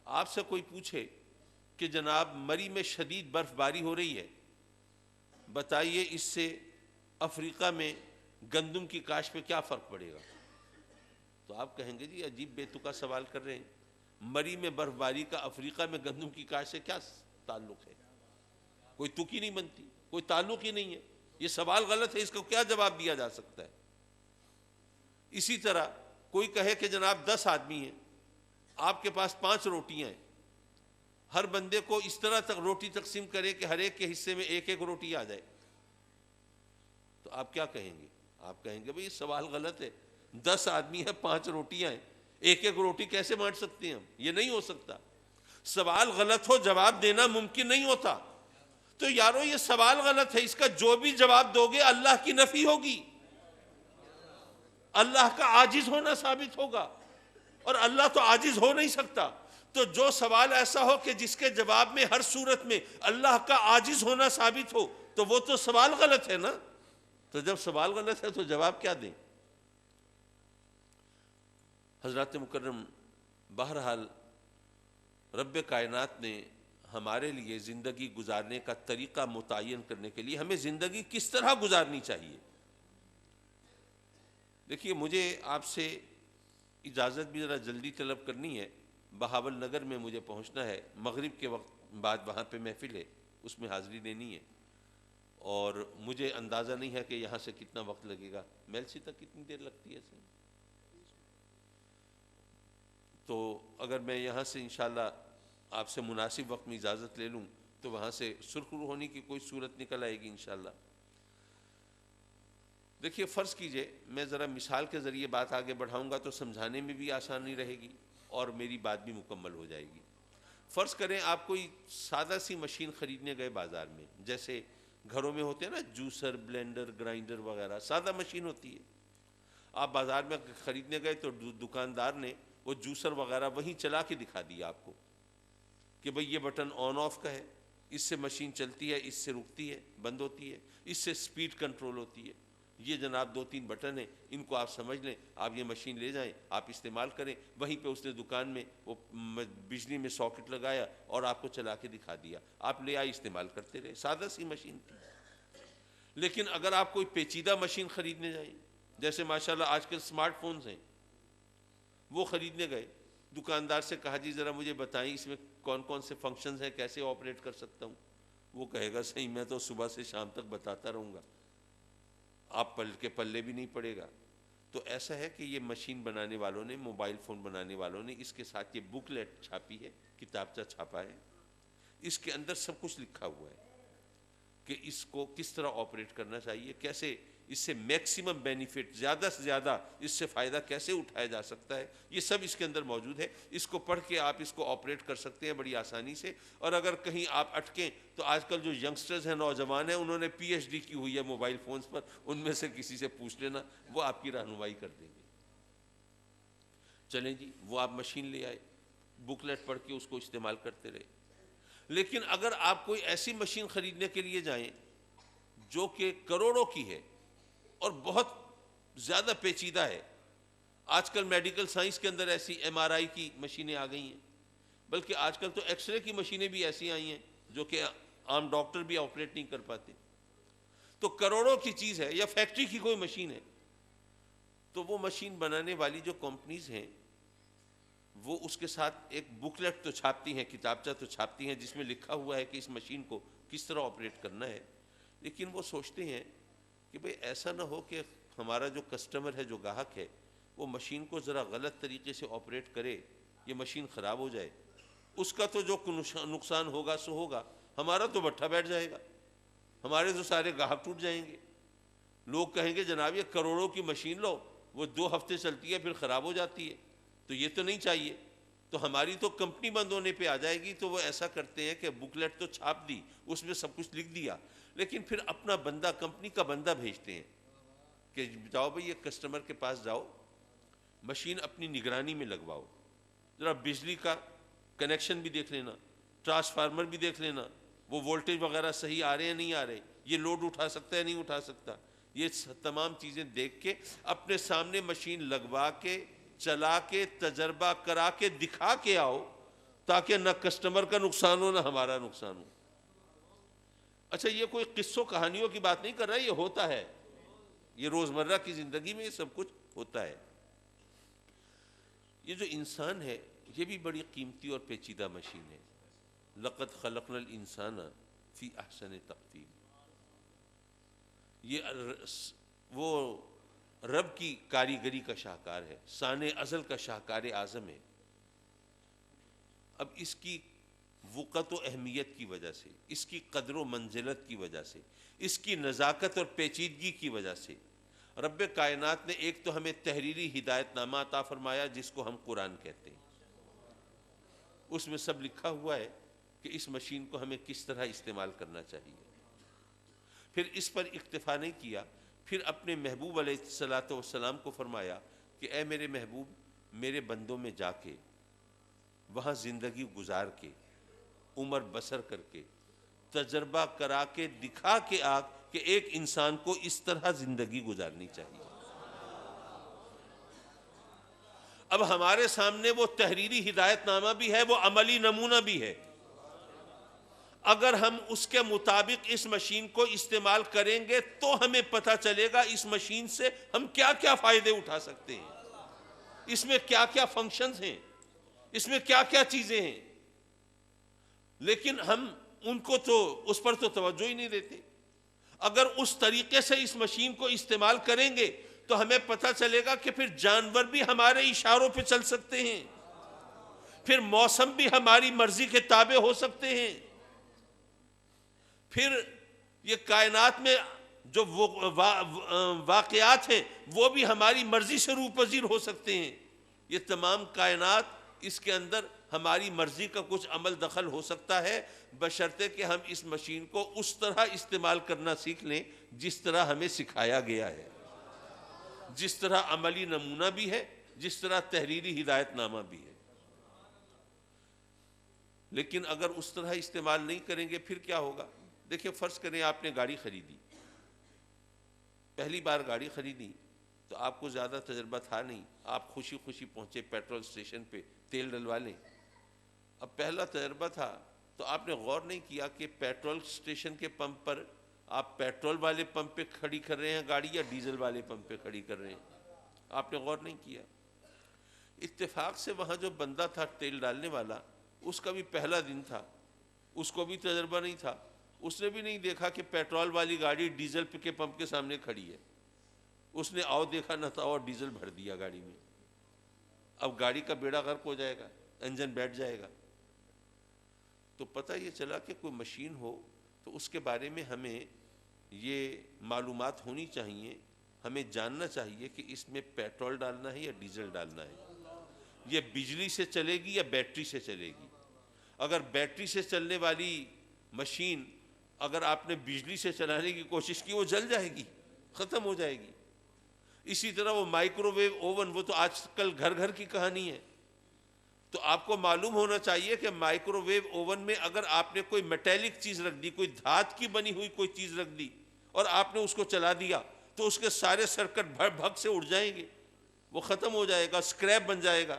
آپ سے کوئی پوچھے کہ جناب مری میں شدید برف باری ہو رہی ہے، بتائیے اس سے افریقہ میں گندم کی کاشت پہ کیا فرق پڑے گا؟ تو آپ کہیں گے جی عجیب بے تکا سوال کر رہے ہیں، مری میں برف باری کا افریقہ میں گندم کی کاشت سے کیا تعلق ہے؟ کوئی تک ہی نہیں بنتی، کوئی تعلق ہی نہیں ہے، یہ سوال غلط ہے، اس کو کیا جواب دیا جا سکتا ہے؟ اسی طرح کوئی کہے کہ جناب 10 آدمی ہیں، آپ کے پاس 5 روٹیاں ہیں، ہر بندے کو اس طرح تک روٹی تقسیم کرے کہ ہر ایک کے حصے میں ایک ایک روٹی آ جائے، تو آپ کیا کہیں گے؟ آپ کہیں گے بھئی یہ سوال غلط ہے، 10 آدمی ہیں، 5 روٹیاں ہیں، ایک ایک روٹی کیسے بانٹ سکتے ہیں ہم؟ یہ نہیں ہو سکتا۔ سوال غلط ہو جواب دینا ممکن نہیں ہوتا، تو یارو یہ سوال غلط ہے، اس کا جو بھی جواب دو گے اللہ کی نفی ہوگی، اللہ کا عاجز ہونا ثابت ہوگا، اور اللہ تو عاجز ہو نہیں سکتا۔ تو جو سوال ایسا ہو کہ جس کے جواب میں ہر صورت میں اللہ کا عاجز ہونا ثابت ہو تو وہ تو سوال غلط ہے نا۔ تو جب سوال غلط ہے تو جواب کیا دیں؟ حضرات مکرم، بہرحال رب کائنات نے ہمارے لیے زندگی گزارنے کا طریقہ متعین کرنے کے لیے ہمیں زندگی کس طرح گزارنی چاہیے۔ دیکھیے مجھے آپ سے اجازت بھی ذرا جلدی طلب کرنی ہے، بہاول نگر میں مجھے پہنچنا ہے، مغرب کے وقت بعد وہاں پہ محفل ہے، اس میں حاضری دینی ہے، اور مجھے اندازہ نہیں ہے کہ یہاں سے کتنا وقت لگے گا، میلسی تک کتنی دیر لگتی ہے؟ تو اگر میں یہاں سے انشاءاللہ آپ سے مناسب وقت میں اجازت لے لوں تو وہاں سے سرخرو ہونے کی کوئی صورت نکل آئے گی انشاءاللہ۔ دیکھیے فرض کیجئے میں ذرا مثال کے ذریعے بات آگے بڑھاؤں گا تو سمجھانے میں بھی آسانی رہے گی اور میری بات بھی مکمل ہو جائے گی۔ فرض کریں آپ کوئی سادہ سی مشین خریدنے گئے بازار میں، جیسے گھروں میں ہوتے ہیں نا جوسر، بلینڈر، گرائنڈر وغیرہ، سادہ مشین ہوتی ہے۔ آپ بازار میں خریدنے گئے تو دکاندار نے وہ جوسر وغیرہ وہیں چلا کے دکھا دیا آپ کو کہ بھئی یہ بٹن آن آف کا ہے، اس سے مشین چلتی ہے، اس سے رکتی ہے، بند ہوتی ہے، اس سے سپیڈ کنٹرول ہوتی ہے، یہ جناب 2-3 بٹن ہیں، ان کو آپ سمجھ لیں، آپ یہ مشین لے جائیں، آپ استعمال کریں۔ وہیں پہ اس نے دکان میں وہ بجلی میں ساکٹ لگایا اور آپ کو چلا کے دکھا دیا، آپ لے آئے، استعمال کرتے رہے، سادہ سی مشین تھی۔ لیکن اگر آپ کوئی پیچیدہ مشین خریدنے جائیں، جیسے ماشاءاللہ آج کل سمارٹ فونز ہیں، وہ خریدنے گئے، دکاندار سے کہا جی ذرا مجھے بتائیں اس میں کون کون سے فنکشنز ہیں، کیسے آپریٹ کر سکتا ہوں؟ وہ کہے گا صحیح میں تو صبح سے شام تک بتاتا رہوں گا، آپ پلے بھی نہیں پڑے گا۔ تو ایسا ہے کہ یہ مشین بنانے والوں نے، موبائل فون بنانے والوں نے اس کے ساتھ یہ بکلیٹ چھاپی ہے، کتابچہ چھاپا ہے، اس کے اندر سب کچھ لکھا ہوا ہے کہ اس کو کس طرح آپریٹ کرنا چاہیے، کیسے اس سے میکسیمم بینیفٹ، زیادہ سے زیادہ اس سے فائدہ کیسے اٹھایا جا سکتا ہے، یہ سب اس کے اندر موجود ہے. اس کو پڑھ کے آپ اس کو آپریٹ کر سکتے ہیں بڑی آسانی سے. اور اگر کہیں آپ اٹکیں تو آج کل جو ینگسٹرز ہیں، نوجوان ہیں، انہوں نے پی ایچ ڈی کی ہوئی ہے موبائل فونز پر، ان میں سے کسی سے پوچھ لینا، وہ آپ کی رہنمائی کر دیں گے. چلیں جی، وہ آپ مشین لے آئے، بکلیٹ پڑھ کے اس کو استعمال کرتے رہے. لیکن اگر آپ کوئی ایسی مشین خریدنے کے لیے جائیں جو کہ کروڑوں کی ہے اور بہت زیادہ پیچیدہ ہے، آج کل میڈیکل سائنس کے اندر ایسی ایم آر آئی کی مشینیں آ گئی ہیں، بلکہ آج کل تو ایکس رے کی مشینیں بھی ایسی آئی ہیں جو کہ عام ڈاکٹر بھی آپریٹ نہیں کر پاتے. تو کروڑوں کی چیز ہے، یا فیکٹری کی کوئی مشین ہے، تو وہ مشین بنانے والی جو کمپنیز ہیں وہ اس کے ساتھ ایک بکلیٹ تو چھاپتی ہیں، کتابچہ تو چھاپتی ہیں جس میں لکھا ہوا ہے کہ اس مشین کو کس طرح آپریٹ کرنا ہے. لیکن وہ سوچتے ہیں کہ بھئی ایسا نہ ہو کہ ہمارا جو کسٹمر ہے، جو گاہک ہے، وہ مشین کو ذرا غلط طریقے سے آپریٹ کرے، یہ مشین خراب ہو جائے، اس کا تو جو نقصان ہوگا سو ہوگا، ہمارا تو بٹھا بیٹھ جائے گا، ہمارے تو سارے گاہک ٹوٹ جائیں گے. لوگ کہیں گے جناب یہ کروڑوں کی مشین لو، وہ 2 ہفتے چلتی ہے پھر خراب ہو جاتی ہے، تو یہ تو نہیں چاہیے، تو ہماری تو کمپنی بند ہونے پہ آ جائے گی. تو وہ ایسا کرتے ہیں کہ بکلیٹ تو چھاپ دی، اس میں سب کچھ لکھ دیا، لیکن پھر اپنا بندہ، کمپنی کا بندہ بھیجتے ہیں کہ جاؤ بھئی یہ کسٹمر کے پاس جاؤ، مشین اپنی نگرانی میں لگواؤ، ذرا بجلی کا کنیکشن بھی دیکھ لینا، ٹرانسفارمر بھی دیکھ لینا، وہ وولٹیج وغیرہ صحیح آ رہے ہیں نہیں آ رہے، یہ لوڈ اٹھا سکتا ہے نہیں اٹھا سکتا. یہ تمام چیزیں دیکھ کے اپنے سامنے مشین لگوا کے، چلا کے، تجربہ کرا کے دکھا کے آؤ، تاکہ نہ کسٹمر کا نقصان ہو نہ ہمارا نقصان ہو. اچھا، یہ کوئی قصوں کہانیوں کی بات نہیں کر رہا، یہ ہوتا ہے، یہ روزمرہ کی زندگی میں یہ سب کچھ ہوتا ہے. یہ جو انسان ہے یہ بھی بڑی قیمتی اور پیچیدہ مشین ہے. لقد خلقنا الانسان فی احسن تقویم. یہ وہ رب کی کاریگری کا شاہکار ہے، سان ازل کا شاہکار اعظم ہے. اب اس کی وقت و اہمیت کی وجہ سے، اس کی قدر و منزلت کی وجہ سے، اس کی نزاکت اور پیچیدگی کی وجہ سے رب کائنات نے ایک تو ہمیں تحریری ہدایت نامہ عطا فرمایا جس کو ہم قرآن کہتے ہیں. اس میں سب لکھا ہوا ہے کہ اس مشین کو ہمیں کس طرح استعمال کرنا چاہیے. پھر اس پر اکتفا نہیں کیا، پھر اپنے محبوب علیہ الصلوۃ والسلام کو فرمایا کہ اے میرے محبوب، میرے بندوں میں جا کے وہاں زندگی گزار کے، عمر بسر کر کے، تجربہ کرا کے دکھا کے آ کہ ایک انسان کو اس طرح زندگی گزارنی چاہیے. اب ہمارے سامنے وہ تحریری ہدایت نامہ بھی ہے، وہ عملی نمونہ بھی ہے. اگر ہم اس کے مطابق اس مشین کو استعمال کریں گے تو ہمیں پتہ چلے گا اس مشین سے ہم کیا کیا فائدے اٹھا سکتے ہیں، اس میں کیا کیا فنکشنز ہیں، اس میں کیا کیا چیزیں ہیں. لیکن ہم ان کو تو اس پر تو توجہ ہی نہیں دیتے. اگر اس طریقے سے اس مشین کو استعمال کریں گے تو ہمیں پتہ چلے گا کہ پھر جانور بھی ہمارے اشاروں پہ چل سکتے ہیں، پھر موسم بھی ہماری مرضی کے تابع ہو سکتے ہیں، پھر یہ کائنات میں جو واقعات ہیں وہ بھی ہماری مرضی سے روح پذیر ہو سکتے ہیں. یہ تمام کائنات، اس کے اندر ہماری مرضی کا کچھ عمل دخل ہو سکتا ہے، بشرطے کہ ہم اس مشین کو اس طرح استعمال کرنا سیکھ لیں جس طرح ہمیں سکھایا گیا ہے، جس طرح عملی نمونہ بھی ہے، جس طرح تحریری ہدایت نامہ بھی ہے. لیکن اگر اس طرح استعمال نہیں کریں گے پھر کیا ہوگا؟ دیکھیں، فرض کریں آپ نے گاڑی خریدی، پہلی بار گاڑی خریدی تو آپ کو زیادہ تجربہ تھا نہیں، آپ خوشی خوشی پہنچے پیٹرول سٹیشن پہ تیل ڈلوا لیں. اب پہلا تجربہ تھا تو آپ نے غور نہیں کیا کہ پیٹرول سٹیشن کے پمپ پر آپ پیٹرول والے پمپ پہ کھڑی کر رہے ہیں گاڑی یا ڈیزل والے پمپ پہ کھڑی کر رہے ہیں، آپ نے غور نہیں کیا. اتفاق سے وہاں جو بندہ تھا تیل ڈالنے والا، اس کا بھی پہلا دن تھا، اس کو بھی تجربہ نہیں تھا، اس نے بھی نہیں دیکھا کہ پیٹرول والی گاڑی ڈیزل کے پمپ کے سامنے کھڑی ہے. اس نے آؤ دیکھا نہ تھا اور ڈیزل بھر دیا گاڑی میں. اب گاڑی کا بیڑا غرق ہو جائے گا، انجن بیٹھ جائے گا. تو پتہ یہ چلا کہ کوئی مشین ہو تو اس کے بارے میں ہمیں یہ معلومات ہونی چاہیے، ہمیں جاننا چاہیے کہ اس میں پیٹرول ڈالنا ہے یا ڈیزل ڈالنا ہے، یہ بجلی سے چلے گی یا بیٹری سے چلے گی۔ اگر بیٹری سے چلنے والی مشین اگر آپ نے بجلی سے چلانے کی کوشش کی، وہ جل جائے گی، ختم ہو جائے گی۔ اسی طرح وہ مائکرو ویو اوون، وہ تو آج کل گھر گھر کی کہانی ہے۔ تو آپ کو معلوم ہونا چاہیے کہ مائکرو ویو اوون میں اگر آپ نے کوئی میٹیلک چیز رکھ دی، کوئی دھات کی بنی ہوئی کوئی چیز رکھ دی اور آپ نے اس کو چلا دیا، تو اس کے سارے سرکٹ بھگ سے اڑ جائیں گے، وہ ختم ہو جائے گا، سکریپ بن جائے گا۔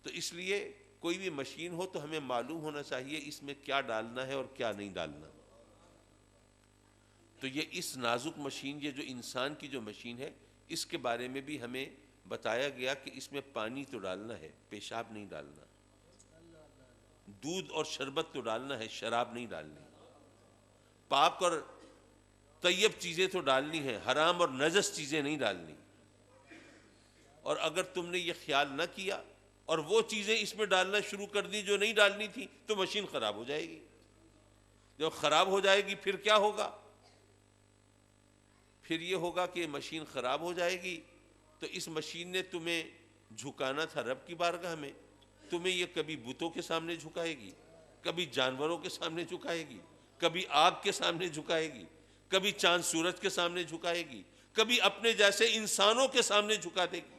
تو اس لیے کوئی بھی مشین ہو تو ہمیں معلوم ہونا چاہیے اس میں کیا ڈالنا ہے اور کیا نہیں ڈالنا۔ تو یہ اس نازک مشین، یہ جو انسان کی جو مشین ہے، اس کے بارے میں بھی ہمیں بتایا گیا کہ اس میں پانی تو ڈالنا ہے، پیشاب نہیں ڈالنا، دودھ اور شربت تو ڈالنا ہے، شراب نہیں ڈالنی، پاک اور طیب چیزیں تو ڈالنی ہیں، حرام اور نجس چیزیں نہیں ڈالنی۔ اور اگر تم نے یہ خیال نہ کیا اور وہ چیزیں اس میں ڈالنا شروع کر دی جو نہیں ڈالنی تھی، تو مشین خراب ہو جائے گی۔ جب خراب ہو جائے گی پھر کیا ہوگا؟ پھر یہ ہوگا کہ مشین خراب ہو جائے گی تو اس مشین نے تمہیں جھکانا تھا رب کی بارگاہ میں، تمہیں یہ کبھی بتوں کے سامنے جھکائے گی، کبھی جانوروں کے سامنے جھکائے گی، کبھی آگ کے سامنے جھکائے گی، کبھی چاند سورج کے سامنے جھکائے گی، کبھی اپنے جیسے انسانوں کے سامنے جھکا دے گی۔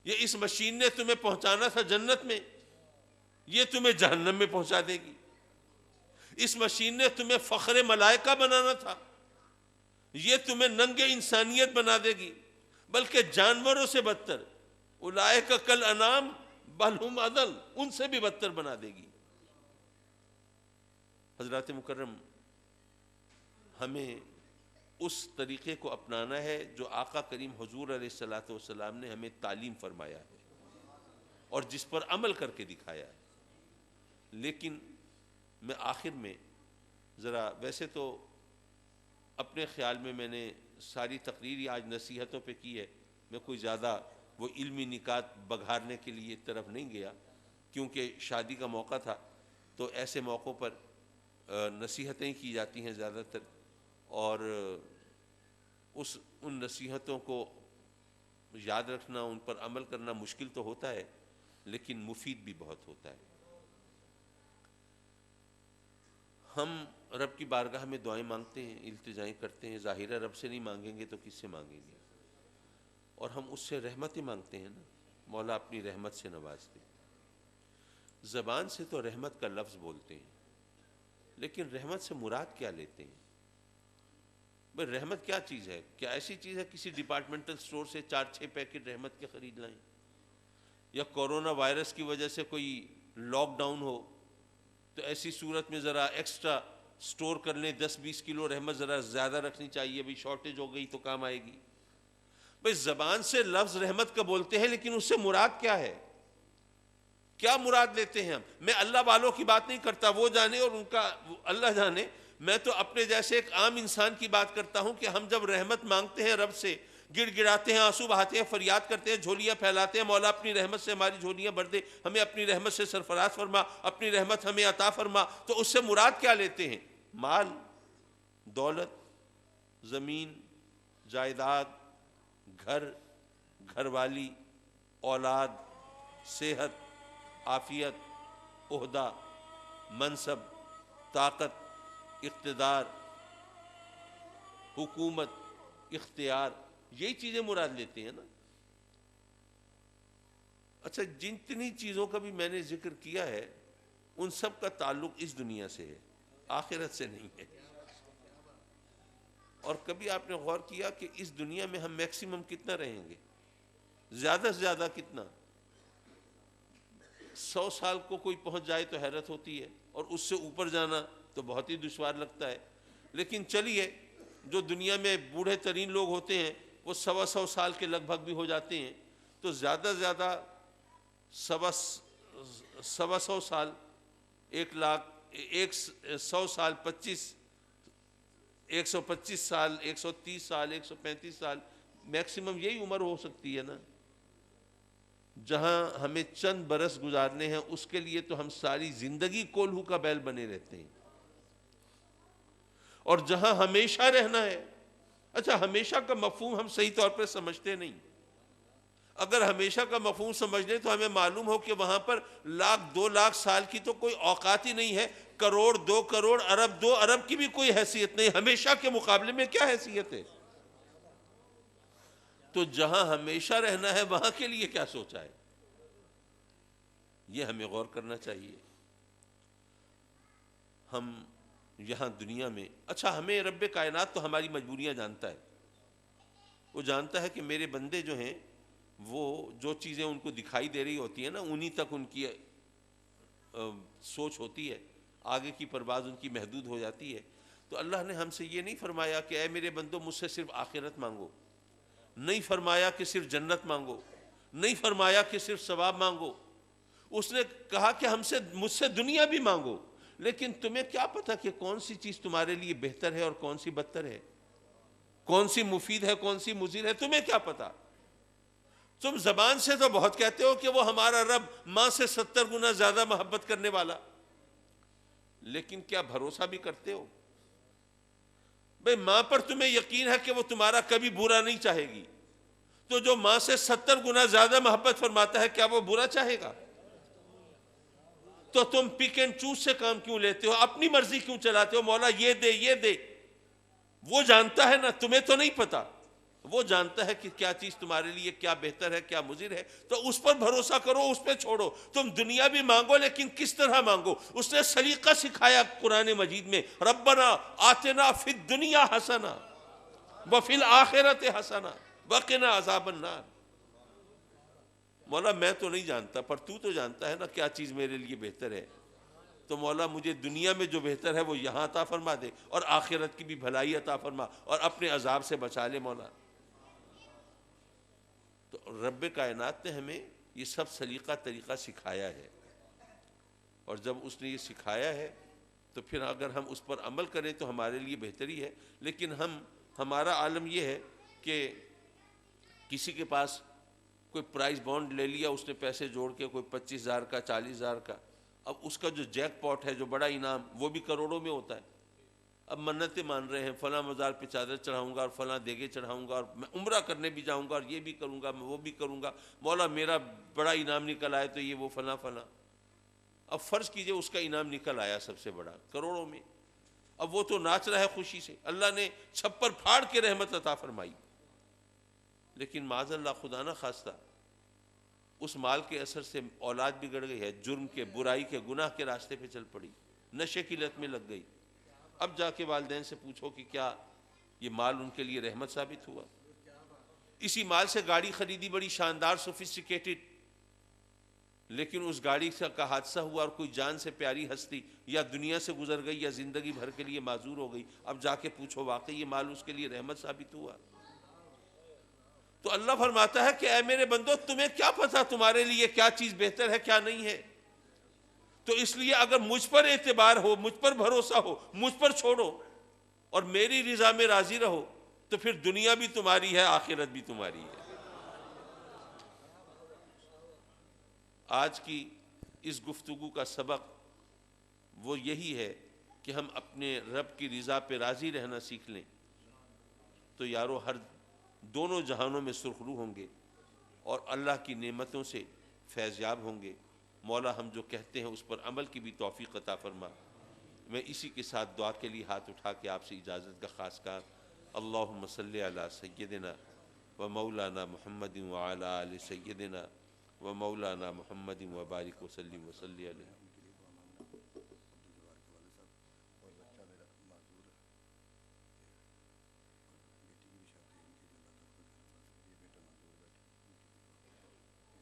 یہ اس مشین نے تمہیں پہنچانا تھا جنت میں، یہ تمہیں جہنم میں پہنچا دے گی۔ اس مشین نے تمہیں فخر ملائکہ بنانا تھا، یہ تمہیں ننگے انسانیت بنا دے گی، بلکہ جانوروں سے بدتر، اولئک کالانعام بل ہم اضل، ان سے بھی بدتر بنا دے گی۔ حضرات مکرم، ہمیں اس طریقے کو اپنانا ہے جو آقا کریم حضور علیہ الصلوۃ والسلام نے ہمیں تعلیم فرمایا ہے اور جس پر عمل کر کے دکھایا ہے۔ لیکن میں آخر میں ذرا، ویسے تو اپنے خیال میں نے ساری تقریر آج نصیحتوں پہ کی ہے، میں کوئی زیادہ وہ علمی نکات بگھارنے کے لیے طرف نہیں گیا، کیونکہ شادی کا موقع تھا تو ایسے موقعوں پر نصیحتیں کی جاتی ہیں زیادہ تر، اور ان نصیحتوں کو یاد رکھنا، ان پر عمل کرنا مشکل تو ہوتا ہے لیکن مفید بھی بہت ہوتا ہے۔ ہم رب کی بارگاہ میں دعائیں مانگتے ہیں، التجائیں کرتے ہیں، ظاہرہ رب سے نہیں مانگیں گے تو کس سے مانگیں گے؟ اور ہم اس سے رحمتیں مانگتے ہیں نا، مولا اپنی رحمت سے نواز دے۔ زبان سے تو رحمت کا لفظ بولتے ہیں، لیکن رحمت سے مراد کیا لیتے ہیں؟ بھئی رحمت کیا چیز ہے؟ کیا ایسی چیز ہے کسی ڈپارٹمنٹل سٹور سے 4-6 پیکٹ رحمت کے خرید لائیں؟ یا کورونا وائرس کی وجہ سے کوئی لاک ڈاؤن ہو تو ایسی صورت میں ذرا ایکسٹرا سٹور کر لیں، 10-20 کلو رحمت ذرا زیادہ رکھنی چاہیے، بھی شارٹیج ہو گئی تو کام آئے گی۔ بھئی زبان سے لفظ رحمت کا بولتے ہیں، لیکن اس سے مراد کیا ہے؟ کیا مراد لیتے ہیں ہم؟ میں اللہ والوں کی بات نہیں کرتا، وہ جانے اور ان کا اللہ جانے، میں تو اپنے جیسے ایک عام انسان کی بات کرتا ہوں کہ ہم جب رحمت مانگتے ہیں رب سے، گڑ گڑاتے ہیں، آنسو بہاتے ہیں، فریاد کرتے ہیں، جھولیاں پھیلاتے ہیں، مولا اپنی رحمت سے ہماری جھولیاں بھر دے، ہمیں اپنی رحمت سے سرفراز فرما، اپنی رحمت ہمیں عطا فرما، تو اس سے مراد کیا لیتے ہیں؟ مال، دولت، زمین، جائیداد، گھر، گھر والی، اولاد، صحت، عافیت، عہدہ، منصب، طاقت، اقتدار، حکومت، اختیار، یہی چیزیں مراد لیتے ہیں نا۔ اچھا، جتنی چیزوں کا بھی میں نے ذکر کیا ہے ان سب کا تعلق اس دنیا سے ہے، آخرت سے نہیں ہے۔ اور کبھی آپ نے غور کیا کہ اس دنیا میں ہم میکسیمم کتنا رہیں گے؟ زیادہ سے زیادہ کتنا؟ 100 سال کو کوئی پہنچ جائے تو حیرت ہوتی ہے، اور اس سے اوپر جانا تو بہت ہی دشوار لگتا ہے۔ لیکن چلیے، جو دنیا میں بوڑھے ترین لوگ ہوتے ہیں وہ 125 سال کے لگ بھگ بھی ہو جاتے ہیں، تو زیادہ سے زیادہ 125 سال، 100 سال، 125 سال، 130 سال، 135 سال، میکسیمم یہی عمر ہو سکتی ہے نا۔ جہاں ہمیں چند برس گزارنے ہیں اس کے لیے تو ہم ساری زندگی کولہو کا بیل بنے رہتے ہیں۔ اور جہاں ہمیشہ رہنا ہے. اچھا ہمیشہ کا مفہوم ہم صحیح طور پر سمجھتے نہیں. اگر ہمیشہ کا مفہوم سمجھ لیں تو ہمیں معلوم ہو کہ وہاں پر 1,00,000 2,00,000 سال کی تو کوئی اوقات ہی نہیں ہے. کروڑ 2 کروڑ ارب 2 ارب کی بھی کوئی حیثیت نہیں. ہمیشہ کے مقابلے میں کیا حیثیت ہے؟ تو جہاں ہمیشہ رہنا ہے وہاں کے لیے کیا سوچا ہے؟ یہ ہمیں غور کرنا چاہیے. ہم یہاں دنیا میں، اچھا ہمیں رب کائنات تو ہماری مجبوریاں جانتا ہے. وہ جانتا ہے کہ میرے بندے جو ہیں وہ جو چیزیں ان کو دکھائی دے رہی ہوتی ہیں نا انہی تک ان کی سوچ ہوتی ہے، آگے کی پرواز ان کی محدود ہو جاتی ہے. تو اللہ نے ہم سے یہ نہیں فرمایا کہ اے میرے بندو مجھ سے صرف آخرت مانگو، نہیں فرمایا کہ صرف جنت مانگو، نہیں فرمایا کہ صرف ثواب مانگو. اس نے کہا کہ مجھ سے دنیا بھی مانگو، لیکن تمہیں کیا پتہ کہ کون سی چیز تمہارے لیے بہتر ہے اور کون سی بدتر ہے، کون سی مفید ہے کون سی مضر ہے، تمہیں کیا پتہ؟ تم زبان سے تو بہت کہتے ہو کہ وہ ہمارا رب ماں سے 70 گنا زیادہ محبت کرنے والا، لیکن کیا بھروسہ بھی کرتے ہو؟ بھئی ماں پر تمہیں یقین ہے کہ وہ تمہارا کبھی برا نہیں چاہے گی، تو جو ماں سے 70 گنا زیادہ محبت فرماتا ہے کیا وہ برا چاہے گا؟ تو تم پک اینڈ چوز سے کام کیوں لیتے ہو؟ اپنی مرضی کیوں چلاتے ہو؟ مولا یہ دے یہ دے. وہ جانتا ہے نا، تمہیں تو نہیں پتا. وہ جانتا ہے کہ کیا چیز تمہارے لیے کیا بہتر ہے کیا مضر ہے، تو اس پر بھروسہ کرو، اس پہ چھوڑو. تم دنیا بھی مانگو لیکن کس طرح مانگو. اس نے سلیقہ سکھایا قرآن مجید میں، ربنا آتنا فی الدنیا حسنہ وفی الآخرۃ حسنہ وقنا عذاب النار. مولا میں تو نہیں جانتا پر تو جانتا ہے نا کیا چیز میرے لیے بہتر ہے. تو مولا مجھے دنیا میں جو بہتر ہے وہ یہاں عطا فرما دے، اور آخرت کی بھی بھلائی عطا فرما، اور اپنے عذاب سے بچا لے مولا. تو رب کائنات نے ہمیں یہ سب سلیقہ طریقہ سکھایا ہے، اور جب اس نے یہ سکھایا ہے تو پھر اگر ہم اس پر عمل کریں تو ہمارے لیے بہتری ہے. لیکن ہمارا عالم یہ ہے کہ کسی کے پاس کوئی پرائز بانڈ لے لیا اس نے، پیسے جوڑ کے، کوئی 25,000 کا 40,000 کا. اب اس کا جو جیک پاٹ ہے، جو بڑا انعام، وہ بھی کروڑوں میں ہوتا ہے. اب منتیں مان رہے ہیں، فلاں مزار پہ چادر چڑھاؤں گا اور فلاں دیگے چڑھاؤں گا، اور میں عمرہ کرنے بھی جاؤں گا اور یہ بھی کروں گا، میں وہ بھی کروں گا. مولا میرا بڑا انعام نکل آئے تو یہ وہ فلاں فلاں. اب فرض کیجئے اس کا انعام نکل آیا سب سے بڑا کروڑوں میں. اب وہ تو ناچ رہا ہے خوشی سے، اللہ نے چھپر پھاڑ کے رحمت عطا فرمائی. لیکن معاذ اللہ خدا نہ خواستہ اس مال کے اثر سے اولاد بگڑ گئی ہے، جرم کے، برائی کے، گناہ کے راستے پہ چل پڑی، نشے کی لت میں لگ گئی. اب جا کے والدین سے پوچھو کہ کیا یہ مال ان کے لیے رحمت ثابت ہوا؟ اسی مال سے گاڑی خریدی بڑی شاندار سوفسٹیکیٹڈ، لیکن اس گاڑی کا حادثہ ہوا اور کوئی جان سے پیاری ہستی یا دنیا سے گزر گئی یا زندگی بھر کے لیے معذور ہو گئی. اب جا کے پوچھو واقعی یہ مال اس کے لیے رحمت ثابت ہوا؟ تو اللہ فرماتا ہے کہ اے میرے بندو تمہیں کیا پتا تمہارے لیے کیا چیز بہتر ہے کیا نہیں ہے. تو اس لیے اگر مجھ پر اعتبار ہو، مجھ پر بھروسہ ہو، مجھ پر چھوڑو اور میری رضا میں راضی رہو، تو پھر دنیا بھی تمہاری ہے، آخرت بھی تمہاری ہے. آج کی اس گفتگو کا سبق وہ یہی ہے کہ ہم اپنے رب کی رضا پہ راضی رہنا سیکھ لیں، تو یارو ہر دونوں جہانوں میں سرخرو ہوں گے اور اللہ کی نعمتوں سے فیض یاب ہوں گے. مولا ہم جو کہتے ہیں اس پر عمل کی بھی توفیق عطا فرما. میں اسی کے ساتھ دعا کے لیے ہاتھ اٹھا کے آپ سے اجازت کا خاص کار. اللہم صلی علی سیدنا و مولانا محمد وعلی آل سیدنا و مولانا محمد وبارک وسلم وصلی علیہ.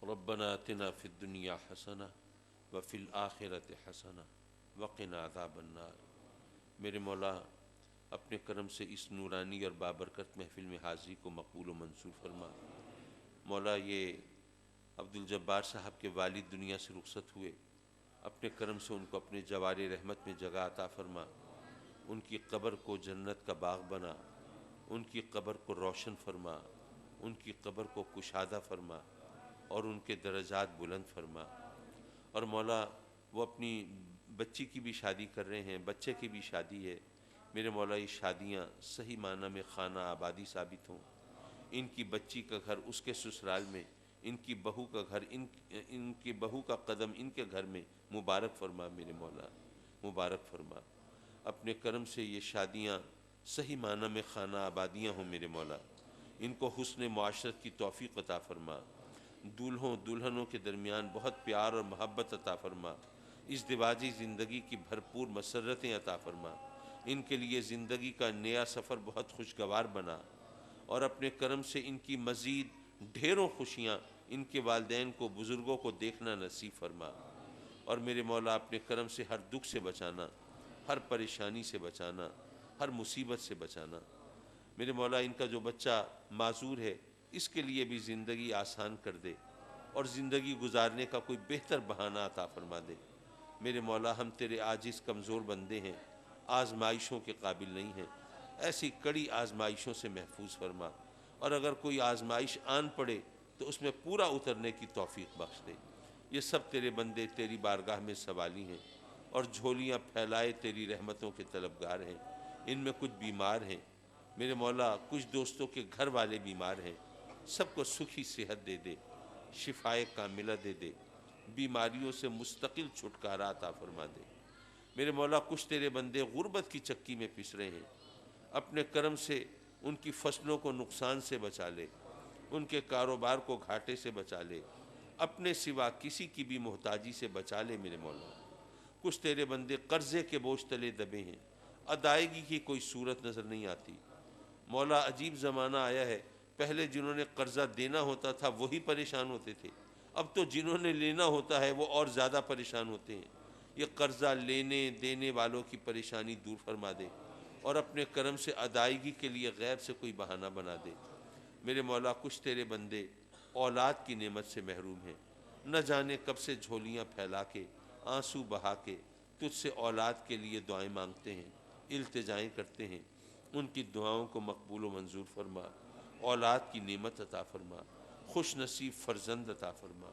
ربنا آتنا فی الدنیا حسنہ وفی الآخرۃ حسنہ وقنا عذاب النار. میرے مولا اپنے کرم سے اس نورانی اور بابرکت محفل میں حاضری کو مقبول و منصور فرما. مولا یہ عبدالجبار صاحب کے والد دنیا سے رخصت ہوئے، اپنے کرم سے ان کو اپنے جوار رحمت میں جگہ عطا فرما. ان کی قبر کو جنت کا باغ بنا، ان کی قبر کو روشن فرما، ان کی قبر کو کشادہ فرما اور ان کے درجات بلند فرما. اور مولا وہ اپنی بچی کی بھی شادی کر رہے ہیں، بچے کی بھی شادی ہے، میرے مولا یہ شادیاں صحیح معنی میں خانہ آبادی ثابت ہوں، ان کی بچی کا گھر اس کے سسرال میں، ان کی بہو کا گھر ان کی بہو کا قدم ان کے گھر میں مبارک فرما میرے مولا، مبارک فرما۔ اپنے کرم سے یہ شادیاں صحیح معنی میں خانہ آبادیاں ہوں میرے مولا، ان کو حسن معاشرت کی توفیق عطا فرما، دولہوں دلہنوں کے درمیان بہت پیار اور محبت عطا فرما، ازدواجی زندگی کی بھرپور مسرتیں عطا فرما، ان کے لیے زندگی کا نیا سفر بہت خوشگوار بنا، اور اپنے کرم سے ان کی مزید ڈھیروں خوشیاں ان کے والدین کو بزرگوں کو دیکھنا نصیب فرما، اور میرے مولا اپنے کرم سے ہر دکھ سے بچانا، ہر پریشانی سے بچانا، ہر مصیبت سے بچانا۔ میرے مولا ان کا جو بچہ معذور ہے اس کے لیے بھی زندگی آسان کر دے اور زندگی گزارنے کا کوئی بہتر بہانہ عطا فرما دے۔ میرے مولا ہم تیرے عاجز کمزور بندے ہیں، آزمائشوں کے قابل نہیں ہیں، ایسی کڑی آزمائشوں سے محفوظ فرما، اور اگر کوئی آزمائش آن پڑے تو اس میں پورا اترنے کی توفیق بخش دے۔ یہ سب تیرے بندے تیری بارگاہ میں سوالی ہیں اور جھولیاں پھیلائے تیری رحمتوں کے طلبگار ہیں، ان میں کچھ بیمار ہیں میرے مولا، کچھ دوستوں کے گھر والے بیمار ہیں، سب کو سکھی صحت دے دے، شفائے کاملہ دے دے، بیماریوں سے مستقل چھٹکارا عطا فرما دے۔ میرے مولا کچھ تیرے بندے غربت کی چکی میں پس رہے ہیں، اپنے کرم سے ان کی فصلوں کو نقصان سے بچا لے، ان کے کاروبار کو گھاٹے سے بچا لے، اپنے سوا کسی کی بھی محتاجی سے بچا لے میرے مولا۔ کچھ تیرے بندے قرضے کے بوجھ تلے دبے ہیں، ادائیگی کی کوئی صورت نظر نہیں آتی۔ مولا عجیب زمانہ آیا ہے، پہلے جنہوں نے قرضہ دینا ہوتا تھا وہی پریشان ہوتے تھے، اب تو جنہوں نے لینا ہوتا ہے وہ اور زیادہ پریشان ہوتے ہیں۔ یہ قرضہ لینے دینے والوں کی پریشانی دور فرما دے اور اپنے کرم سے ادائیگی کے لیے غیر سے کوئی بہانہ بنا دے۔ میرے مولا کچھ تیرے بندے اولاد کی نعمت سے محروم ہیں، نہ جانے کب سے جھولیاں پھیلا کے آنسو بہا کے تجھ سے اولاد کے لیے دعائیں مانگتے ہیں، التجائیں کرتے ہیں، ان کی دعاؤں کو مقبول و منظور فرما، اولاد کی نعمت عطا فرما، خوش نصیب فرزند عطا فرما،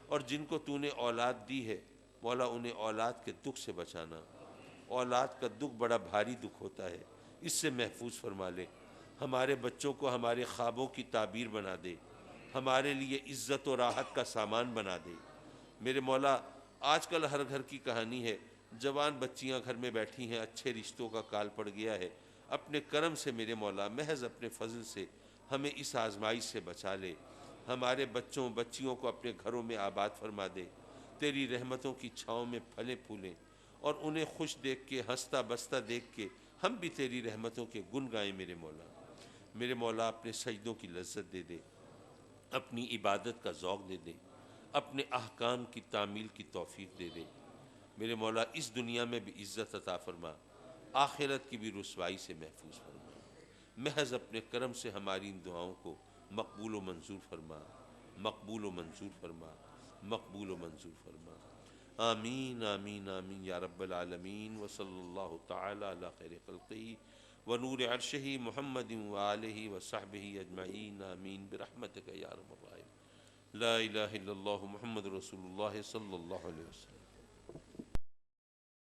اور جن کو تو نے اولاد دی ہے مولا انہیں اولاد کے دکھ سے بچانا۔ اولاد کا دکھ بڑا بھاری دکھ ہوتا ہے، اس سے محفوظ فرما لے، ہمارے بچوں کو ہمارے خوابوں کی تعبیر بنا دے، ہمارے لیے عزت و راحت کا سامان بنا دے۔ میرے مولا آج کل ہر گھر کی کہانی ہے، جوان بچیاں گھر میں بیٹھی ہیں، اچھے رشتوں کا کال پڑ گیا ہے، اپنے کرم سے میرے مولا محض اپنے فضل سے ہمیں اس آزمائش سے بچا لے، ہمارے بچوں بچیوں کو اپنے گھروں میں آباد فرما دے، تیری رحمتوں کی چھاؤں میں پھلیں پھولیں، اور انہیں خوش دیکھ کے ہنستا بستا دیکھ کے ہم بھی تیری رحمتوں کے گن گائیں میرے مولا۔ میرے مولا اپنے سجدوں کی لذت دے دے، اپنی عبادت کا ذوق دے دے، اپنے احکام کی تعمیل کی توفیق دے دے۔ میرے مولا اس دنیا میں بھی عزت عطا فرما، آخرت کی بھی رسوائی سے محفوظ فرما۔ محض اپنے کرم سے ہماری ان دعاؤں کو مقبول و منظور فرما، مقبول و منظور فرما، مقبول و منظور فرما۔ آمین آمین آمین یا رب العالمین، وصلی اللہ تعالی علی خیر خلقہ ونور عرشہ محمد وآلہ وصحبہ اجمعین، آمین برحمتک یا ارحم الراحمین۔ لا الہ الا اللہ محمد رسول اللہ صلی اللہ علیہ وسلم۔